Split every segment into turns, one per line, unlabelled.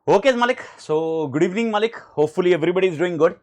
Okay, Malik. So, good evening, Malik. Hopefully, everybody is doing good.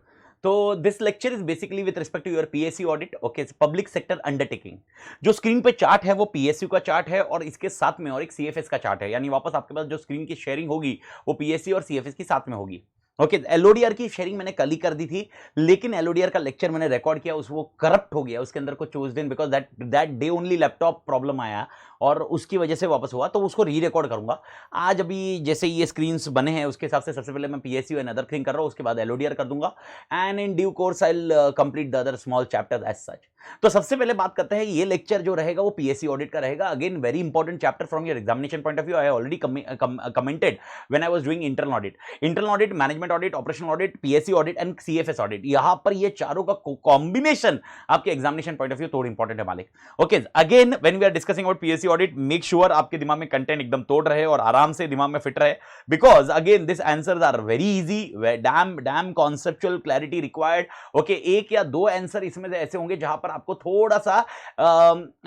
So, this lecture is basically with respect to your PSU audit. Okay, it's public sector undertaking. जो screen पे chart है वो PSU का chart है और इसके साथ में और एक CFS का चार्ट है, यानी वापस आपके पास जो स्क्रीन की शेयरिंग होगी वो PSU और CFS की साथ में होगी. ओके, एलओडीआर की शेयरिंग मैंने कल ही कर दी थी, लेकिन एलओडीआर का लेक्चर मैंने रिकॉर्ड किया, उस वो करप्ट हो गया, उसके अंदर कुछ उस दिन because that day only laptop problem आया और उसकी वजह से वापस हुआ, तो उसको री रिकॉर्ड करूंगा आज. अभी जैसे ये स्क्रीन्स बने हैं उसके हिसाब से सबसे पहले मैं पीएसयू एंड अदर थिंग कर रहा हूं, उसके बाद एलओडीआर कर दूंगा and in due course I will complete the other small chapter as such. तो सबसे पहले बात करते हैं, ये लेक्चर जो रहेगा वो पीएससी ऑडिट का रहेगा. Again very important chapter from your examination point of view. I already commented when I was doing internal audit, management audit, operational audit, PSC audit and CFS audit. यहां पर ये चारों का कॉम्बिनेशन आपके examination point of view थोड़ा important है मालिक. Okay, again when we are discussing about PSC audit, make sure आपके दिमाग में कंटेंट एकदम तोड़ रहे और आराम से दिमाग में फिट रहे, because again this answers are very easy, damn conceptual clarity required. Okay, एक या दो आंसर इसमें से ऐसे होंगे जहां पर आपको थोड़ा सा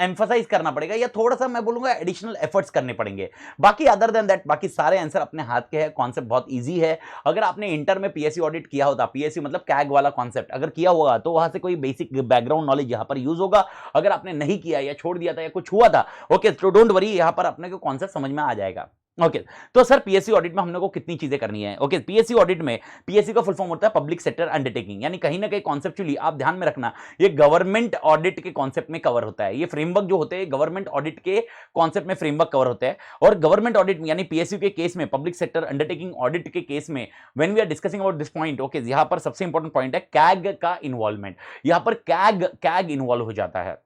एम्फसाइज करना पड़ेगा या थोड़ा सा मैं बोलूंगा एडिशनल एफर्ट्स करने पड़ेंगे. बाकी अदर देन दैट बाकी सारे आंसर अपने हाथ के हैं. कॉन्सेप्ट बहुत इजी है. अगर आपने इंटर में पीएससी ऑडिट किया होता, पीएससी मतलब कैग वाला कॉन्सेप्ट अगर किया होगा तो वहां से कोई बेसिक बैकग्राउंड नॉलेज यहां पर यूज होगा. अगर आपने नहीं किया या छोड़ दिया था या कुछ हुआ था, ओके, तो डोंट वरी, यहां पर अपने को कॉन्सेप्ट समझ में आ जाएगा. ओके, तो सर पीएससी ऑडिट में हमने को कितनी चीजें करनी है. ओके, पीएससी ऑडिट में पीएससी का फुल फॉर्म होता है पब्लिक सेक्टर अंडरटेकिंग, यानी कहीं ना कहीं कॉन्सेप्चुअली आप ध्यान में रखना ये गवर्नमेंट ऑडिट के कॉन्सेप्ट में कवर होता है. ये फ्रेमवर्क जो होते हैं गवर्नमेंट ऑडिट के कॉन्सेप्ट में फ्रेमवर्क कवर होता है. और गवर्नमेंट ऑडिट में यानी पीएसयू के केस में, पब्लिक सेक्टर अंडरटेकिंग ऑडिट के केस में, when we are discussing about this point, okay, यहां पर सबसे इंपॉर्टेंट पॉइंट है कैग का इन्वॉल्वमेंट. यहां पर कैग इन्वॉल्व हो जाता है.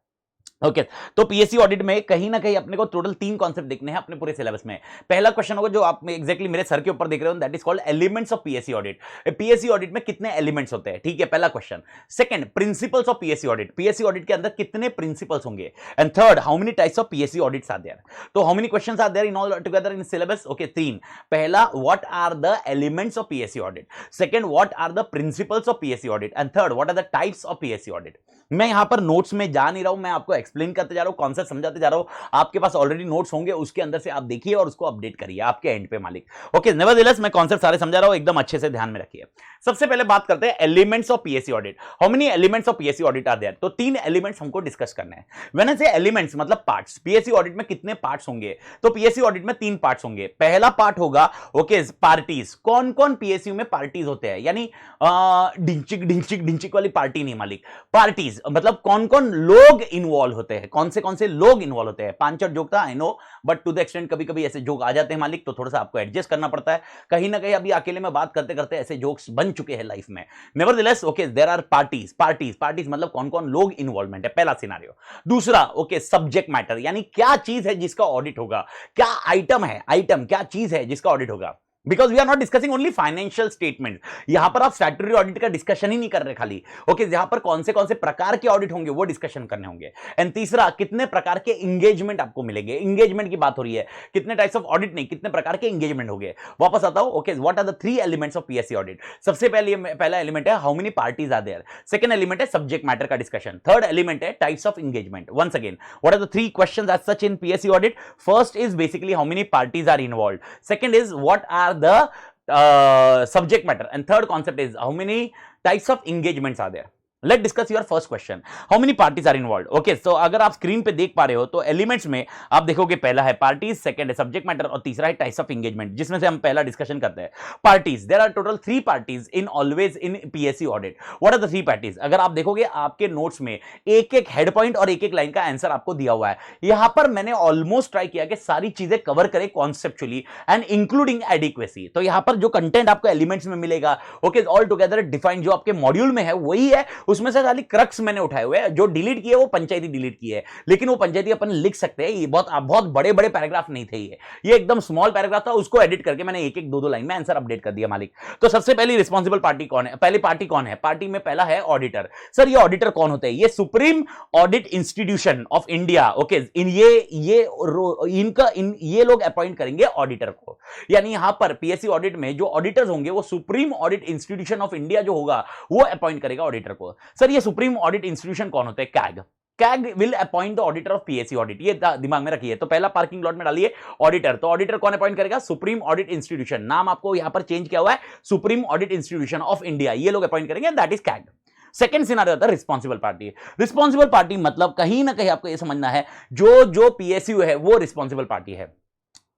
ओके, तो पीएससी ऑडिट में कहीं ना कहीं अपने को टोटल 3 कॉन्सेप्ट देखने हैं अपने पूरे सिलेबस में. पहला क्वेश्चन होगा जो आप एग्जैक्टली मेरे सर के ऊपर देख रहे हो, that is called elements of PSC audit. PSC audit में कितने एलिमेंट्स होते हैं, ठीक है, पहला question. Second, principles of PSC audit, PSC audit के अंदर कितने प्रिंसिपल्स होंगे. And third, how many types of PSC audits are there. तो how many questions are there in all together in syllabus. Okay, 3. पहला, what are the elements of PSC audit. Second, what are the principles of PSC audit. And third, what are the types of PSC audit. मैं यहां पर notes में जा नहीं रहा हूं, मैं आपको एक्सप्लेन करते जा रहा हूं, कॉन्सेप्ट समझाते जा रहा हूं. आपके पास ऑलरेडी नोट्स होंगे, उसके अंदर से आप देखिए और उसको अपडेट करिए आपके एंड पे मालिक. ओके, नेवरदलेस मैं कॉन्सेप्ट सारे समझा रहा हूं, एकदम अच्छे से ध्यान में रखिए. सबसे पहले बात करते हैं elements of PSC audit. How many elements of PSC audit are there. तो 3 एलिमेंट्स हमको डिस्कस करने हैं. व्हेन आई से एलिमेंट्स मतलब पार्ट्स, पीएससी ऑडिट में कितने पार्ट्स होंगे. तो पीएससी ऑडिट में 3 पार्ट्स होंगे. पहला पार्ट होगा, ओके, पार्टीज. कौन कौन पीएसयू में पार्टीज होते हैं, यानी ढिंचिक वाली पार्टी नहीं मालिक. पार्टीज मतलब कौन कौन लोग इन्वॉल्व होते हैं, कौन से लोग इन्वॉल्व होते हैं. 5-4 जोक था, I know, but to the extent कभी कभी ऐसे जोक आ जाते हैं मालिक, तो थोड़ा सा आपको एडजस्ट करना पड़ता है. कहीं ना कहीं अभी अकेले में बात करते करते ऐसे जोक्स बन चुके हैं लाइफ में. Nevertheless, okay, there are parties मतलब कौन कौन लोग इन्वॉल्वमेंट है, पहला सिनारियो. दूसरा, ओके, सब्जेक्ट मैटर, यानी क्या चीज है जिसका ऑडिट होगा, क्या आइटम क्या चीज है जिसका ऑडिट होगा. Because we are not discussing only financial statement. यहां पर आप स्टैट्यूटरी ऑडिट का डिस्कशन ही नहीं कर रहे खाली. ओके, यहां पर कौन से प्रकार के ऑडिट होंगे वो डिस्कशन करने होंगे. एंड तीसरा, कितने प्रकार के एंगेजमेंट आपको मिलेंगे. एंगेजमेंट की बात हो रही है, कितने टाइप्स ऑफ ऑडिट नहीं, कितने प्रकार के एंगेजमेंट होंगे. वापस आता हूं. Okay, what are the 3 elements of PSC audit. सबसे पहला एलिमेंट है how many parties are there. Second element है सब्जेक्ट मैटर का डिस्कशन. थर्ड एलिमेंट है types of engagement. Once again, what are the 3 questions as such in PSC audit. First is basically how many parties are involved. Second is what are the subject matter, and third concept is how many types of engagements are there. Let's discuss your first question. How many parties are involved? Okay, so अगर आप screen पे देख पा रहे हो तो elements में आप देखोगे पहला है पार्टीज, सेकंड है सब्जेक्ट मैटर और तीसरा है टाइप्स ऑफ एंगेजमेंट, जिसमें से हम पहला डिस्कशन करते हैं. Parties, there are total 3 parties in always in PSC audit. What are the 3 parties. अगर आप देखोगे आपके नोट्स में एक एक हेड पॉइंट और एक एक लाइन का आंसर आपको दिया हुआ है. यहां पर मैंने ऑलमोस्ट ट्राई किया कि सारी चीजें कवर करे कॉन्सेप्चुअली एंड इंक्लूडिंग एडिक्वेसी. तो यहां पर जो कंटेंट आपको एलिमेंट्स में मिलेगा, ओके, ऑल टुगेदर डिफाइंड जो आपके मॉड्यूल में है वही है. उसमें से खाली क्रक्स मैंने उठाए हुए हैं. जो डिलीट किए वो पंचायती डिलीट किए है, लेकिन वो पंचायती अपन लिख सकते हैं. ये बहुत बड़े बड़े पैराग्राफ नहीं थे, ये एकदम स्मॉल पैराग्राफ था. उसको एडिट करके मैंने एक एक दो लाइन में आंसर अपडेट कर दिया मालिक. तो सबसे पहली रिस्पॉन्सिबल पार्टी कौन है. पहली पार्टी कौन है. पार्टी में पहला है ऑडिटर. सर ये ऑडिटर कौन होते हैं. ये supreme audit institution of India. Okay, ये लोग अपॉइंट करेंगे ऑडिटर को. यानी यहां पर पीएससी ऑडिट में जो ऑडिटर्स होंगे वो supreme audit institution of India जो होगा वो अपॉइंट करेगा ऑडिटर को. सर ये सुप्रीम ऑडिट इंस्टीट्यूशन कौन होते हैं. CAG. CAG will appoint the auditor of PSC audit, ये दिमाग में रखिए। तो पहला पार्किंग लॉट में डालिए ऑडिटर, तो ऑडिटर कौन अपॉइंट करेगा? सुप्रीम ऑडिट इंस्टीट्यूशन, नाम आपको यहां पर चेंज किया हुआ है, supreme audit institution of India, ये लोग अपॉइंट करेंगे, that is CAG. Second scenario होता है रिस्पॉन्सिबल पार्टी। रिस्पॉन्सिबल पार्टी मतलब कहीं ना कहीं आपको यह समझना है, जो पीएसयू है वो रिस्पॉन्सिबल पार्टी है।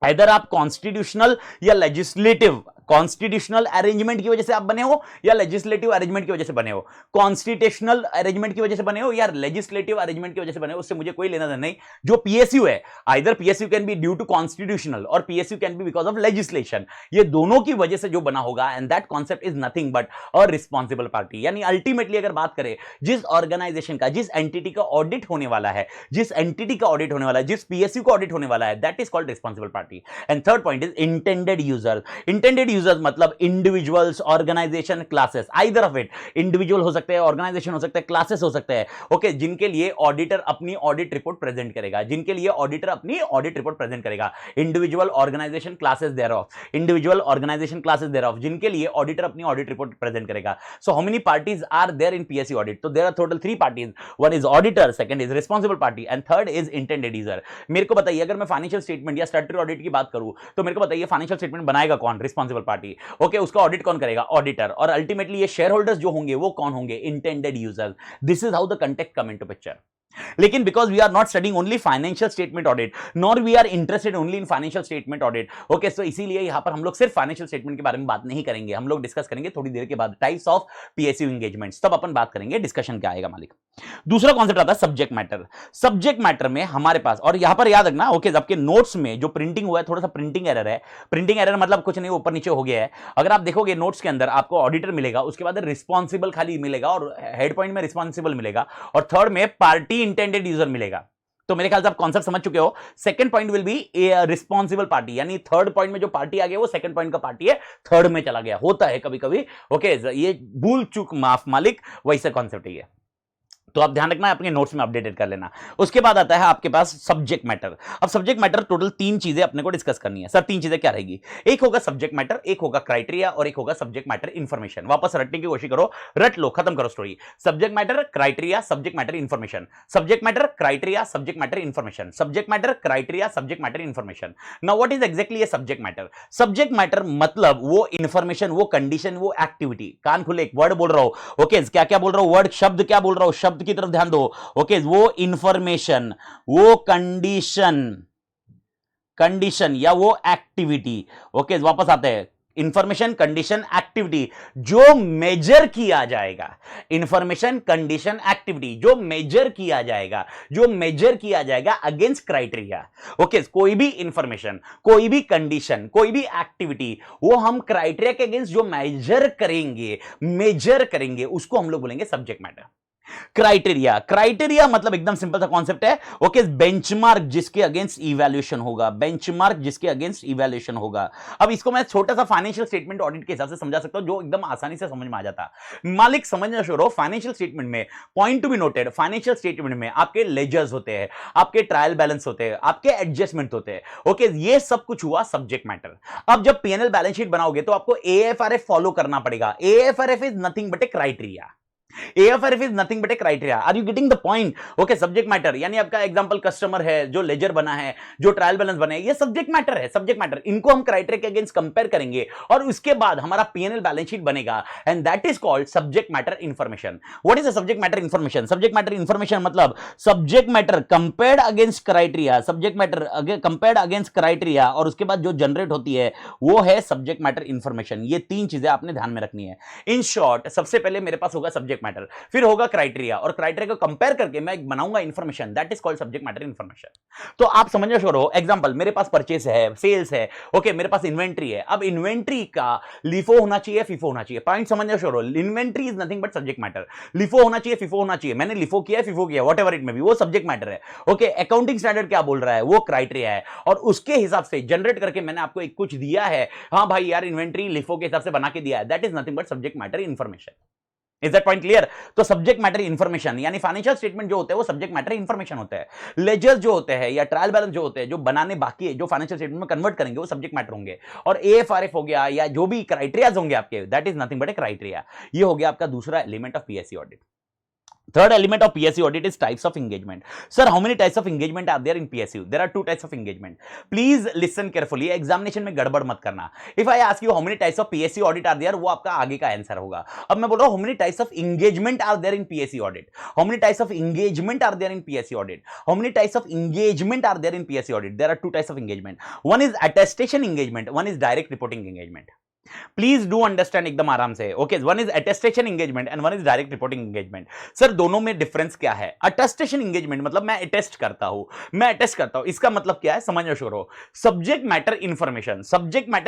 इधर आप कॉन्स्टिट्यूशनल या लेजिस्लेटिव, कॉन्स्टिट्यूशनल अरेंजमेंट की वजह से आप बने हो या लेजिस्लेटिव अरेंजमेंट की वजह से बने हो, कॉन्स्टिट्यूशनल अरेंजमेंट की वजह से बने हो या लेजिस्लेटिव अरेंजमेंट की वजह से बने हो, उससे मुझे कोई लेना देना नहीं। जो पीएसयू है, either PSU can be due to constitutional और PSU can be because of legislation, ये दोनों की वजह से जो बना होगा, and that concept is nothing but a responsible party. यानी अल्टीमेटली अगर बात करें जिस ऑर्गेनाइजेशन का, जिस एंटिटी का ऑडिट होने वाला है, जिस एंटिटी का ऑडिट होने वाला है, जिस पीएसयू का ऑडिट होने वाला है, that is called responsible party. And third point is intended user. Intended users मतलब individuals, organisation, classes, either of it, individual हो सकते हैं, ऑर्गेनाइजेशन हो सकते हैं, क्लासेस हो सकते हैं, ओके, जिनके लिए ऑडिटर अपनी ऑडिट रिपोर्ट प्रेजेंट करेगा, जिनके लिए ऑडिटर अपनी ऑडिट रिपोर्ट प्रेजेंट करेगा, individual, organisation, classes thereof, individual, organisation, classes thereof, जिनके लिए ऑडिटर अपनी ऑडिट रिपोर्ट प्रेजेंट करेगा। So how many parties are there in PSC audit? तो there are total 3 parties, one is auditor, second is responsible party and third is intended user. मेरे को बताइए, अगर मैं फाइनेंशियल स्टेटमेंट या statutory audit की बात करूं, तो मेरे को बताइए फाइनेंशियल स्टेटमेंट बनाएगा कौन? रिस्पॉन्सिबल पार्टी, ओके, उसका ऑडिट कौन करेगा? ऑडिटर। और अल्टीमेटली ये शेयर होल्डर्स जो होंगे वो कौन होंगे? Intended users. This is how the context come into picture. लेकिन because we are not studying only financial statement audit, nor we are interested only in financial statement audit, okay, so इसीलिए यहां पर हम लोग सिर्फ फाइनेंशियल स्टेटमेंट के बारे में बात नहीं करेंगे, हम लोग डिस्कस करेंगे थोड़ी देर के बाद टाइप्स ऑफ पीएसयू एंगेजमेंट्स, तब अपन बात करेंगे, डिस्कशन क्या आएगा मालिक। दूसरा कॉन्सेप्ट आता है सब्जेक्ट मैटर। सब्जेक्ट मैटर में हमारे पास, और यहां पर याद रखना, ओके, आपके नोट्स में जो प्रिंटिंग हुआ है थोड़ा सा प्रिंटिंग एरर है। प्रिंटिंग एरर मतलब कुछ नहीं, ऊपर नीचे हो गया है। अगर आप देखोगे नोट्स के अंदर आपको ऑडिटर मिलेगा, उसके बाद रिस्पॉन्सिबल खाली मिलेगा और हेड पॉइंट में रिस्पॉन्सिबल मिलेगा, और थर्ड में पार्टी इंटेंडेड यूजर मिलेगा। तो मेरे ख्याल से आप कॉन्सेप्ट समझ चुके हो। Second point will be A responsible party, यानी थर्ड पॉइंट में जो पार्टी आ गया वो सेकंड पॉइंट का पार्टी है, थर्ड में चला गया, होता है कभी कभी, ओके, ये भूल चूक माफ मालिक, वैसे कॉन्सेप्ट है ये, तो आप ध्यान रखना, अपने नोट्स में अपडेटेड कर लेना। उसके बाद आता है आपके पास सब्जेक्ट मैटर। अब सब्जेक्ट मैटर टोटल 3 चीजें अपने को डिस्कस करनी है। सर 3 चीजें क्या रहेगी? एक होगा सब्जेक्ट मैटर, एक होगा क्राइटेरिया और एक होगा सब्जेक्ट मैटर इंफॉर्मेशन। वापस रटने की कोशिश करो, रट लो, खत्म करो story. Subject matter, criteria, subject matter information, subject matter, criteria, subject matter information, subject matter, criteria, subject matter information. Now what is exactly A subject matter? Subject matter मतलब वो इंफॉर्मेशन, वो कंडीशन, वो एक्टिविटी, कान खुले, एक word बोल रहा हूं, okay, क्या क्या बोल रहा हूं, वर्ड, शब्द क्या बोल रहा हूं, शब्द की तरफ ध्यान दो, ओके, वो इंफॉर्मेशन, वो कंडीशन या वो एक्टिविटी, ओके, वापस आते हैं, इंफॉर्मेशन, कंडीशन, एक्टिविटी जो मेजर किया जाएगा, इंफॉर्मेशन, कंडीशन, एक्टिविटी जो मेजर किया जाएगा, जो मेजर किया जाएगा अगेंस्ट क्राइटेरिया, ओके, कोई भी इंफॉर्मेशन, कोई भी कंडीशन, कोई भी एक्टिविटी, वो हम क्राइटेरिया के अगेंस्ट जो मेजर करेंगे उसको हम लोग बोलेंगे सब्जेक्ट मैटर। क्राइटेरिया मतलब एकदम सिंपल सा कॉन्सेप्ट है, ओके, बेंचमार्क जिसके अगेंस्ट इवैल्यूएशन होगा, बेंचमार्क जिसके अगेंस्ट इवैल्यूएशन होगा। अब इसको मैं छोटा सा फाइनेंशियल स्टेटमेंट ऑडिट के हिसाब से समझा सकता हूं, जो एकदम आसानी से समझ में आ जाता। मालिक समझना शुरू हो, फाइनेंशियल स्टेटमेंट में point to be noted, financial statement में आपके लेजर्स होते हैं, आपके ट्रायल बैलेंस होते हैं, आपके एडजस्टमेंट होते हैं, ओके, ये सब कुछ हुआ सब्जेक्ट मैटर। अब जब पीएनएल बैलेंस शीट बनाओगे तो आपको एएफआरएफ फॉलो करना पड़ेगा। AFRF is nothing but a criteria, AFRF is nothing but a criteria. Are you getting the point? Okay, subject matter यानी आपका एग्जांपल कस्टमर है, जो लेजर बना है, जो ट्रायल बैलेंस बना है, ये सब्जेक्ट मैटर है, सब्जेक्ट मैटर। इनको हम क्राइटेरिया के अगेंस्ट कंपेयर करेंगे और उसके बाद हमारा पीएनएल बैलेंस शीट बनेगा, and that is called subject matter information. What is the subject matter information? Subject matter information मतलब subject matter compared against criteria, subject matter compared against criteria, और उसके बाद जो जनरेट होती है वो है सब्जेक्ट मैटर इंफॉर्मेशन। ये 3 चीजें आपने ध्यान में रखनी है। इन शॉर्ट, सबसे पहले मेरे पास होगा सब्जेक्ट मैटर, फिर होगा क्राइटेरिया, और क्राइटेरिया को कंपेयर करके मैं बनाऊंगा information, that is called subject matter information. तो आप समझना शुरू हो, एग्जांपल, मेरे पास परचेस है, सेल्स है, ओके, मेरे पास इन्वेंट्री है। अब इन्वेंट्री का लिफो होना चाहिए, फीफो होना चाहिए, पॉइंट समझना शुरू हो। Inventory is nothing but subject matter. LIFO होना चाहिए, फीफो होना चाहिए, मैंने लिफो किया, फीफो किया, व्हाटएवर इट मे बी, वो सब्जेक्ट मैटर है, ओके। अकाउंटिंग स्टैंडर्ड क्या बोल रहा है, वो क्राइटेरिया है, और उसके हिसाब से जनरेट करके मैंने आपको एक कुछ दिया है, हाँ भाई यार इन्वेंट्री लिफो के हिसाब से बना के दिया है, that is nothing but subject matter information. Is that point clear? तो सब्जेक्ट मैटर इंफॉर्मेशन यानी फाइनेंशियल स्टेटमेंट जो होते हैं वो सब्जेक्ट मैटर इंफॉर्मेशन होते हैं। लेजर्स जो होते हैं या ट्रायल बैलेंस जो होते हैं, जो बनाने बाकी है, जो फाइनेंशियल स्टेटमेंट में कन्वर्ट करेंगे, वो सब्जेक्ट मैटर होंगे। और एएफआरएफ हो गया या जो भी क्राइटेरियाज होंगे आपके, that is nothing but a criteria. ये हो गया आपका दूसरा element of PSC audit. Third element of PSU audit is types of engagement. Sir, how many types of engagement are there in PSU? There are two types of engagement. Please listen carefully. Examination में गड़बड़ मत करना. If I ask you how many types of PSU audit are there, वो आपका आगे का answer होगा. अब मैं बोल रहा हूँ how many types of engagement are there in PSU audit? How many types of engagement are there in PSU audit? How many types of engagement are there in PSU audit? There are two types of engagement. One is attestation engagement. One is direct reporting engagement. Please do understand एकदम आराम से. Okay, one is attestation engagement and one is direct reporting engagement. Sir दोनों में difference क्या है? Attestation engagement मतलब मैं attest करता हूं, इसका मतलब क्या है समझना शुरू हो. सब्जेक्ट मैटर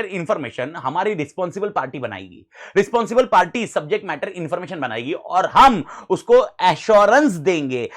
इंफॉर्मेशन हमारी रिस्पॉन्सिबल पार्टी बनाएगी. Responsible party subject matter information बनाएगी और हम उसको एश्योरेंस देंगे.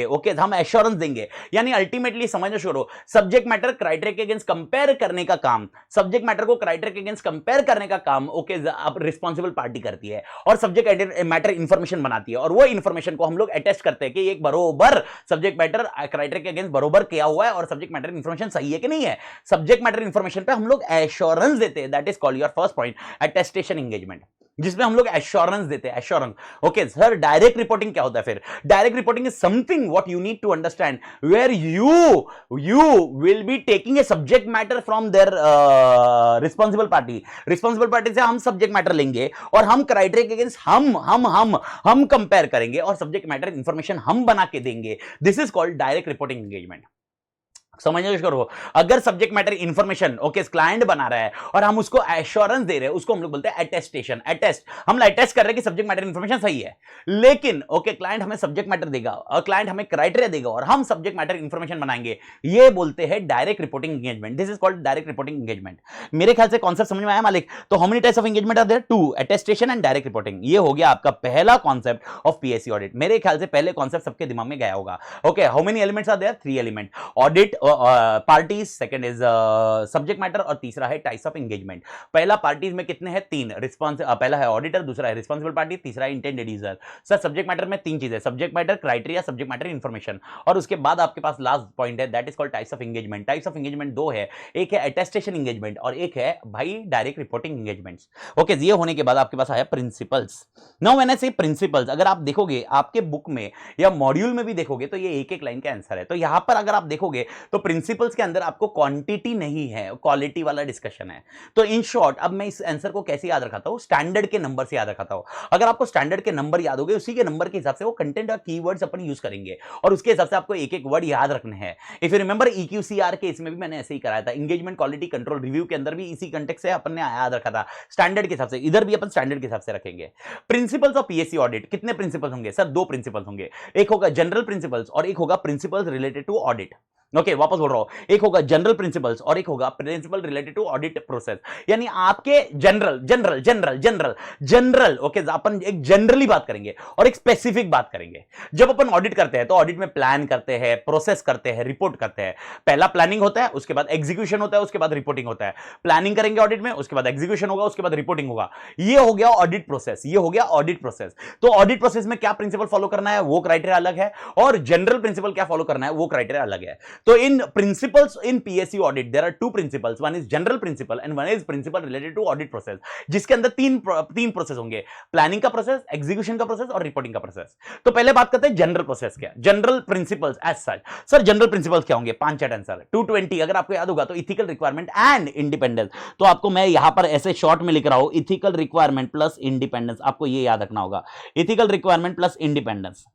ओके, हम एश्योरेंस देंगे. यानी अल्टीमेटली समझना शुरू हो, सब्जेक्ट मैटर क्राइटेरिया के अगेंस्ट कंपेयर करने का काम, सब्जेक्ट मैटर को क्राइटेरिया के अगेंस्ट कंपेयर करने का काम ओके अब रिस्पांसिबल पार्टी करती है और सब्जेक्ट मैटर इंफॉर्मेशन बनाती है और वो इंफॉर्मेशन को हम लोग अटेस्ट करते हैं कि एक बरोबर सब्जेक्ट मैटर क्राइटेरिया के अगेंस्ट बरोबर किया हुआ है और सब्जेक्ट मैटर इंफॉर्मेशन सही है कि नहीं है. सब्जेक्ट मैटर इंफॉर्मेशन पे हम लोग एश्योरेंस देते हैं. That is called your first point, attestation engagement, जिसमें हम लोग एश्योरेंस देते हैं. Assurance. Okay sir, direct reporting क्या होता है फिर? Direct reporting is something what you need to understand where you will be taking a subject matter from their responsible party से हम सब्जेक्ट मैटर लेंगे और हम क्राइटेरिया के अगेंस्ट हम कंपेयर करेंगे और सब्जेक्ट मैटर इंफॉर्मेशन हम बना के देंगे. This is called direct reporting engagement. समझना करो, अगर subject matter information okay client बना रहा है और हम उसको एश्योरेंस दे रहे हैं, उसको हम लोग बोलते हैं अटेस्टेशन. हम अटेस्ट कर रहे हैं कि सब्जेक्ट मैटर इंफॉर्मेशन सही है, लेकिन ओके क्लाइंट हमें सब्जेक्ट मैटर देगा और क्लाइंट हमें क्राइटेरिया देगा और हम सब्जेक्ट मैटर इंफॉर्मेशन बनाएंगे. ये बोलते हैं direct reporting engagement. This is called direct reporting engagement. मेरे ख्याल से कॉन्सेप्ट समझ में आया मालिक? तो how many types of engagement are there? Two, attestation and direct reporting. ये हो गया आपका पहला कॉन्सेप्ट ऑफ पीएससी ऑडिट. मेरे ख्याल से पहले कॉन्सेप्ट सबके दिमाग में गया होगा. Okay, how many elements are there? 3 element. Audit parties, second is subject matter और तीसरा है टाइप्स ऑफ एंगेजमेंट. पहला पार्टीज में कितने हैं? 3. पहला है ऑडिटर, दूसरा है रिस्पांसिबल पार्टी, तीसरा है intended user. Sir subject matter में 3 चीजें, subject matter, criteria, subject matter information, और उसके बाद आपके पास लास्ट पॉइंट है that is called types of engagement. Types of engagement 2 है, एक है अटेस्टेशन एंगेजमेंट और एक है भाई डायरेक्ट रिपोर्टिंग एंगेजमेंट्स. ओके, ये होने के बाद आपके पास आया प्रिंसिपल्स. नाउ व्हेन आई से प्रिंसिपल्स, अगर आप देखोगे आपके बुक में या मॉड्यूल में भी देखोगे तो ये एक एक लाइन का आंसर है. तो यहां पर अगर आप देखोगे तो प्रिंसिपल्स के अंदर आपको क्वांटिटी नहीं है, क्वालिटी वाला डिस्कशन है. तो इन शॉर्ट अब मैं इस आंसर को कैसे याद रखाता हूं? स्टैंडर्ड के नंबर से याद रखाता हूं. अगर आपको स्टैंडर्ड के नंबर याद हो गए, उसी के नंबर के हिसाब से वो कंटेंट और कीवर्ड्स अपन यूज करेंगे और उसके हिसाब से आपको एक एक वर्ड याद रखने हैं. इफ यू रिमेंबर EQCR के इसमें भी मैंने ऐसे ही कराया था. एंगेजमेंट क्वालिटी कंट्रोल रिव्यू के अंदर भी इसी कंटेक्स्ट से अपन ने याद रखा था स्टैंडर्ड के हिसाब से. इधर भी अपन स्टैंडर्ड के हिसाब से रखेंगे. प्रिंसिपल्स ऑफ पीएससी ऑडिट, कितने प्रिंसिपल्स होंगे? सर 2 प्रिंसिपल्स होंगे. एक होगा जनरल प्रिंसिपल्स और एक होगा principles related to audit. Okay, वापस बोल रहा हूं, एक होगा जनरल प्रिंसिपल्स और एक होगा principle related to audit process. यानी आपके जनरल ओके, अपन एक जनरली बात करेंगे और एक स्पेसिफिक बात करेंगे. जब अपन ऑडिट करते हैं तो ऑडिट में प्लान करते हैं, प्रोसेस करते हैं, रिपोर्ट करते हैं. पहला प्लानिंग होता है, उसके बाद एग्जीक्यूशन होता है, उसके बाद रिपोर्टिंग होता है. प्लानिंग करेंगे ऑडिट में, उसके बाद एग्जीक्यूशन होगा, उसके बाद रिपोर्टिंग होगा. ये हो गया ऑडिट प्रोसेस, ये हो गया ऑडिट प्रोसेस. तो ऑडिट प्रोसेस में क्या प्रिंसिपल फॉलो करना है वो क्राइटेरिया अलग है और जनरल प्रिंसिपल क्या फॉलो करना है वो क्राइटेरिया अलग है. तो इन principles in PSC audit there are 2 principles, one is general principle and one is principle related to audit process, जिसके अंदर तीन प्रोसेस होंगे, प्लानिंग का प्रोसेस, एग्जीक्यूशन का प्रोसेस और रिपोर्टिंग का प्रोसेस. तो पहले बात करते हैं जनरल प्रोसेस क्या, general principles as such. Sir general principles क्या होंगे? 5 चैट आंसर. 220 अगर आपको याद होगा तो इथिकल रिक्वायरमेंट एंड इंडिपेंडेंस. तो आपको मैं यहां पर ऐसे शॉर्ट में लिख रहा हूं, इथिकल रिक्वायरमेंट प्लस इंडिपेंडेंस. आपको ये याद रखना होगा, ethical requirement plus independence.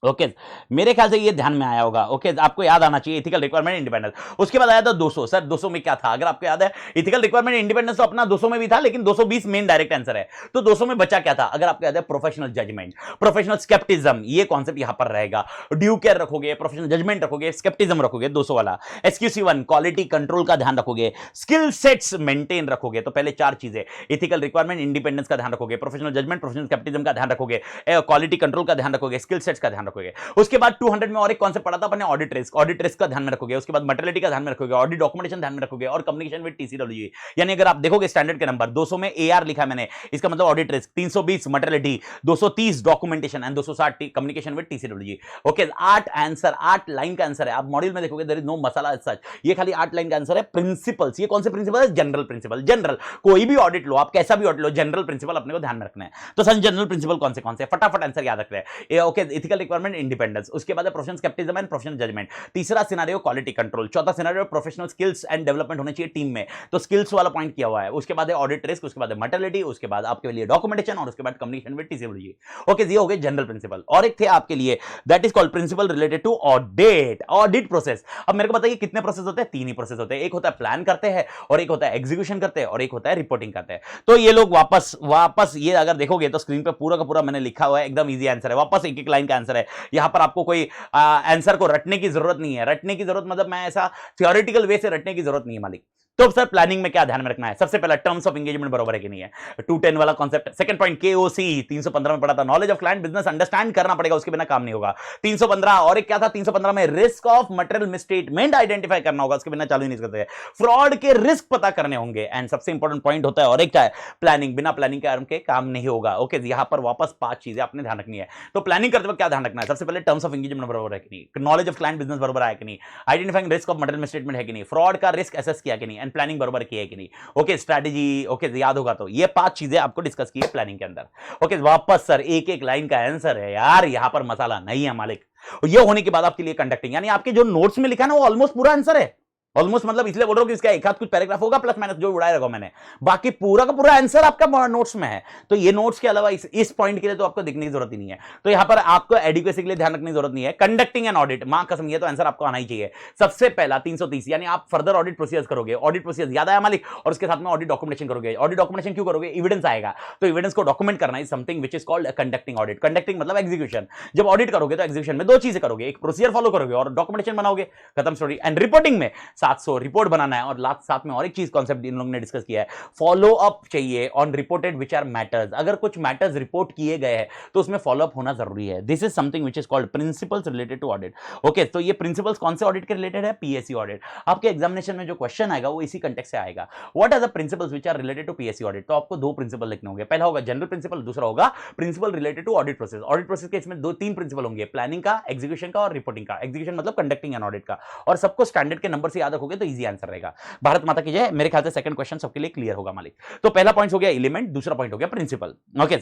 Okay, मेरे ख्याल से ये ध्यान में आया होगा. ओके, आपको याद आना चाहिए इथिकल रिक्वायरमेंट इंडिपेंडेंस. उसके बाद आया था 200. सर 200 में क्या था? अगर आपको याद है, इथिकल रिक्वायरमेंट इंडिपेंडेंस तो अपना 200 में भी था, लेकिन 220 मेन डायरेक्ट आंसर है. तो 200 में बचा क्या था? अगर आपको याद है, प्रोफेशनल जजमेंट, प्रोफेशनल स्केप्टिज्म, ये कॉन्सेप्ट यहां पर रहेगा. ड्यू केयर रखोगे, प्रोफेशनल जजमेंट रखोगे, स्केप्टिज्म रखोगे 200 वाला. SQC1 क्वालिटी कंट्रोल का ध्यान रखोगे, स्किल सेट्स मेंटेन रखोगे. तो पहले 4 चीजें, इथिकल रिक्वायरमेंट इंडिपेंडेंस का ध्यान रखोगे, प्रोफेशनल जजमेंट, प्रोफेशनल स्केप्टिज्म का ध्यान रखोगे, क्वालिटी कंट्रोल का ध्यान रखोगे, स्किल सेट्स का ध्यान रखोगे। उसके बाद 200 में और एक कॉन्सेप्ट पढ़ा था अपने, ऑडिट रिस्क। ऑडिट रिस्क का ध्यान में रखोगे, उसके बाद मटेरियलिटी का ध्यान में रखोगे, ऑडिट डॉक्यूमेंटेशन ध्यान में रखोगे, और कम्युनिकेशन विद टीसीडब्ल्यूजी। यानी अगर आप देखोगे स्टैंडर्ड के नंबर 200 में एआर लिखा मैंने, इसका मतलब audit risk, 320 materiality, 230 documentation and 260 communication with TCWG. Okay, 8 answer, 8 line का आंसर है। आप मॉड्यूल में देखोगे there is no masala as such, ये खाली 8 लाइन का आंसर है। प्रिंसिपल्स, ये कौन से प्रिंसिपल है? General principle. जनरल, कोई भी ऑडिट लो आप, कैसा भी ऑडिट लो, जनरल प्रिंसिपल अपने को ध्यान में रखना है। तो सर जनरल प्रिंसिपल कौन से फटाफट आंसर याद रख रहे हैं। ओके, एथिकल रिक्वायरमेंट, इंडिपेंडेंस, उसके बाद professional scepticism and professional judgement, तीसरा सिनेरियो क्वालिटी कंट्रोल, चौथा scenario professional skills and development होने चाहिए टीम में, तो स्किल्स वाला पॉइंट किया हुआ है। उसके बाद है ऑडिट रिस्क, उसके बाद है मटेरियलिटी, उसके बाद आपके लिए डॉक्यूमेंटेशन, और उसके बाद कम्युनिकेशन विद टीसीडब्ल्यूजी। ओके, ये हो गए जनरल प्रिंसिपल। और एक थे आपके लिए, that is called principle related to audit, audit process. अब मेरे को बताइए कितने प्रोसेस होते हैं? 3 ही प्रोसेस होते हैं। एक होता है प्लान करते हैं, और एक होता है एग्जीक्यूशन करते हैं, और एक होता है रिपोर्टिंग करते हैं। तो ये लोग वापस ये अगर देखोगे तो स्क्रीन पे पूरा का पूरा मैंने लिखा हुआ है, एकदम इजी आंसर है, वापस एक एक लाइन का आंसर है। यहां पर आपको कोई आंसर को रटने की जरूरत नहीं है। रटने की जरूरत मतलब मैं ऐसा थियोरेटिकल वे से रटने की जरूरत नहीं है मालिक। तो सर प्लानिंग में क्या ध्यान में रखना है? सबसे पहला टर्म्स ऑफ एंगेजमेंट बराबर है कि नहीं है, 210 वाला कॉन्सेप्ट। सेकंड पॉइंट केओसी 315 में पढ़ा था, knowledge of client business understand करना पड़ेगा, उसके बिना काम नहीं होगा। 315 और एक क्या था 315 में, risk of material misstatement identify करना होगा, उसके बिना चालू ही नहीं सकते। फ्रॉड के रिस्क पता करने होंगे, एंड सबसे इंपॉर्टेंट पॉइंट होता है और एक क्या है, प्लानिंग। बिना प्लानिंग के काम नहीं होगा। ओके, यहां पर वापस 5 चीजें आपने ध्यान रखनी है। तो प्लानिंग करते वक्त क्या ध्यान रखना है? सबसे पहले टर्म्स ऑफ एंगेजमेंट बराबर है कि नहीं, नॉलेज ऑफ क्लाइंट बिजनेस बराबर है कि नहीं, identifying risk of material misstatement है कि नहीं, फ्रॉड का रिस्क एसेस किया कि नहीं, एंड प्लानिंग बराबर किया कि नहीं। ओके, स्ट्रेटजी, ओके याद होगा। तो ये 5 चीजें आपको डिस्कस की है प्लानिंग के अंदर। ओके, वापस सर एक एक लाइन का आंसर है यार, यहां पर मसाला नहीं है मालिक। ये होने के बाद आपके लिए कंडक्टिंग, यानी आपके जो नोट्स में लिखा है ना वो ऑलमोस्ट पूरा आंसर है। ऑलमोस्ट मतलब इसलिए बोल रहा हूं कि इसका एक हाथ कुछ पैराग्राफ होगा प्लस माइनस जो उड़ाया रखा मैंने, बाकी पूरा का पूरा आंसर आपका नोट्स में है। तो ये नोट्स के अलावा इस पॉइंट के लिए तो आपको दिखने की जरूरत ही नहीं है। तो यहां पर आपको एडिक्वेसी के लिए ध्यान रखने की जरूरत नहीं है। कंडक्टिंग एंड ऑडिट, मां कसम ये तो आंसर आपको आना ही चाहिए। सबसे पहला 330, यानी आप फर्दर ऑडिट प्रोसीजर करोगे। ऑडिट प्रोसीजर याद आया मालिक, और उसके साथ में ऑडिट डॉक्यूमेंटेशन करोगे। ऑडिट डॉक्यूमेंटेशन क्यों करोगे? एविडेंस आएगा, तो एविडेंस को डॉक्यूमेंट करना is something which is called conducting audit. Conducting मतलब एग्जीक्यूशन। जब ऑडिट करोगे तो एग्जीक्यूशन में 2 चीजें करोगे, एक प्रोसीजर फॉलो करोगे और डॉक्यूमेंटेशन बनाओगे, खत्म स्टोरी। एंड रिपोर्टिंग में 700 रिपोर्ट बनाना है, और साथ में और एक चीज कॉन्सेप्ट इन लोगों ने डिस्कस किया है, फॉलो अप चाहिए on reported which are matters. अगर कुछ मैटर्स रिपोर्ट किए गए हैं तो उसमें फॉलो अप होना जरूरी है। This is something which is called principles related to audit. Okay, तो ये प्रिंसिपल्स कौन से ऑडिट के रिलेटेड है? PSC audit. आपके एग्जामिनेशन में जो क्वेश्चन आएगा वो इसी कंटेक्स्ट से आएगा। What are the principles which are related to PSC audit? तो आपको 2 प्रिंसिपल लिखने होंगे, पहला होगा जनरल प्रिंसिपल, दूसरा होगा principle related to audit process. Audit process के इसमें 2-3 प्रिंसिपल होंगे, प्लानिंग का, एग्जीक्यूशन का और रिपोर्टिंग का। एग्जीक्यूशन मतलब कंडक्टिंग एंड ऑडिट का, और सबको स्टैंडर्ड के नंबर से याद रखोगे तो इजी आंसर रहेगा। भारत माता की जय। मेरे ख्याल से सेकंड क्वेश्चन सबके लिए क्लियर होगा मालिक। तो पहला पॉइंट हो गया एलिमेंट, दूसरा पॉइंट हो गया प्रिंसिपल। ओके,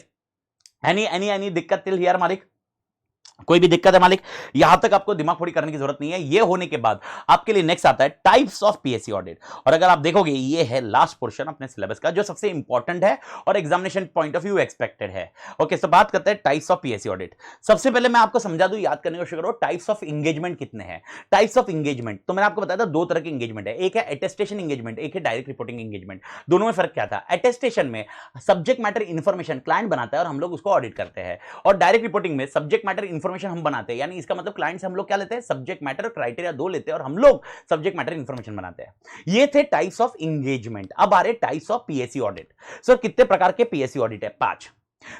एनी दिक्कत टिल हियर मालिक? कोई भी दिक्कत है मालिक? यहां तक आपको दिमाग फोड़ी करने की जरूरत नहीं है। ये होने के बाद आपके लिए नेक्स्ट आता है टाइप्स ऑफ पीएससी ऑडिट। और अगर आप देखोगे ये है लास्ट पोर्शन अपने सिलेबस का जो सबसे इंपॉर्टेंट है और examination point of view expected है। ओके, तो बात करते हैं टाइप्स ऑफ पीएससी ऑडिट। सबसे पहले मैं आपको समझा दूं, याद करने को शुरू करो, टाइप्स ऑफ एंगेजमेंट कितने हैं। टाइप्स ऑफ एंगेजमेंट तो मैंने आपको बताया था 2 तरह के एंगेजमेंट है, एक है अटेस्टेशन एंगेजमेंट, एक है डायरेक्ट रिपोर्टिंग एंगेजमेंट। दोनों में फर्क क्या था? अटेस्टेशन में सब्जेक्ट मैटर इंफॉर्मेशन क्लाइंट बनाता है और हम लोग उसको ऑडिट करते हैं, और डायरेक्ट रिपोर्टिंग में सब्जेक्ट मैटर इंफॉर्मेशन हम बनाते हैं, यानी इसका मतलब क्लाइंट से हम लोग क्या लेते हैं? सब्जेक्ट मैटर क्राइटेरिया 2 लेते हैं और हम लोग सब्जेक्ट मैटर इंफॉर्मेशन बनाते हैं। ये थे टाइप्स ऑफ एंगेजमेंट। अब आ रहे types of PSC audit. Sir कितने प्रकार के पीएससी ऑडिट है? 5।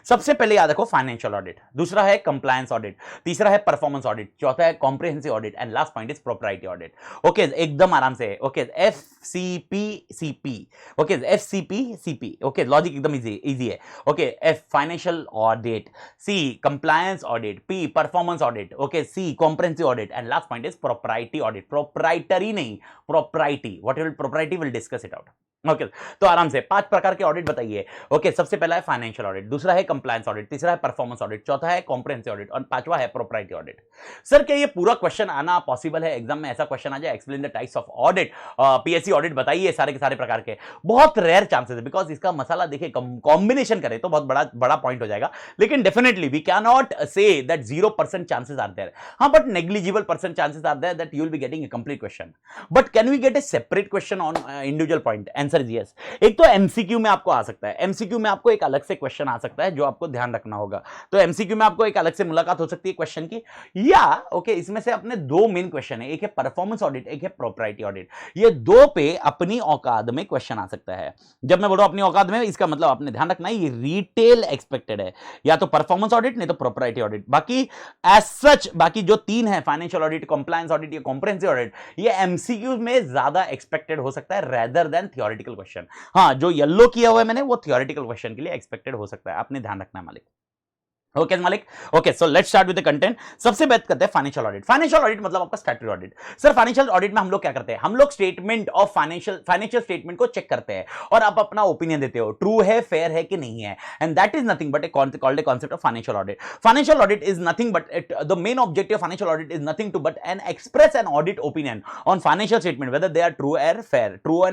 सबसे पहले याद रखो फाइनेंशियल ऑडिट, दूसरा है कंप्लायंस ऑडिट, तीसरा है परफॉर्मेंस ऑडिट, चौथा है comprehensive audit, and last point is propriety audit. Okay, एकदम आराम से। Okay, FCPCP. Okay, FCPCP. Okay, logic एकदम इजी है। Okay, F financial audit, C compliance audit, P performance audit, okay, C comprehensive audit, and last point is propriety audit. Proprietary नहीं, propriety. What is propriety will discuss it out. Okay, तो आराम से 5 प्रकार के audit बताइए। Okay, सबसे पहला है फाइनेंशियल ऑडिट, दूसरा है कंप्लायंस ऑडिट, तीसरा है परफॉर्मेंस ऑडिट, चौथा है कॉम्प्रिहेंसिव ऑडिट, और 5वां है प्रोप्राइटी ऑडिट। सर क्या ये पूरा क्वेश्चन आना पॉसिबल है? एग्जाम में ऐसा क्वेश्चन आ जाए, explain the types of audit, PSC audit बताइए सारे के सारे प्रकार के। बहुत रेयर चांसेस है, बिकॉज इसका मसाला देखिए कॉम्बिनेशन करे तो बहुत बड़ा पॉइंट हो जाएगा, लेकिन definitely we can not say that 0% chances are there. हाँ, but negligible % chances are there that you will be getting a complete question. But can we get a separate question on individual point? Answer answer is yes. एक तो MCQ में आपको आ सकता है, MCQ में आपको एक अलग से क्वेश्चन आ सकता है जो आपको ध्यान रखना होगा। तो एमसीक्यू में आपको एक अलग से मुलाकात हो सकती है क्वेश्चन की, या ओके इसमें से अपने दो मेन क्वेश्चन है, एक है परफॉर्मेंस ऑडिट, एक है प्रॉपर्टी ऑडिट। ये दो पे अपनी औकात में क्वेश्चन आ सकता है। जब मैं बोल रहा हूं अपनी औकात में, इसका मतलब आपने ध्यान रखना है ये रिटेल एक्सपेक्टेड है, या तो परफॉर्मेंस ऑडिट नहीं तो प्रॉपर्टी ऑडिट। बाकी एज सच बाकी जो तीन है, फाइनेंशियल ऑडिट, कंप्लायंस ऑडिट या कॉम्प्रिहेंसिव ऑडिट, ये एमसीक्यू में ज्यादा एक्सपेक्टेड हो सकता है रेदर देन थियोरेटिकल क्वेश्चन। हाँ, जो येलो किया हुआ है मैंने वो थियोरेटिकल क्वेश्चन के लिए एक्सपेक्टेड हो सकता है, आपने ध्यान रखना है मालिक। ओके मालिक, okay so let's start with the content. सबसे बात करते हैं फाइनेंशियल ऑडिट। फाइनेंशियल ऑडिट मतलब आपका statutory audit. Sir financial audit में हम लोग क्या करते हैं, हम लोग स्टेटमेंट ऑफ फाइनेंशियल स्टेटमेंट को चेक करते हैं और आप अपना ओपिनियन देते हो, ट्रू है, फेयर है कि नहीं है, and that is nothing but called a concept of financial audit. Financial audit is nothing but the main objective of financial audit is nothing to but an express an audit opinion on financial statement whether they are true and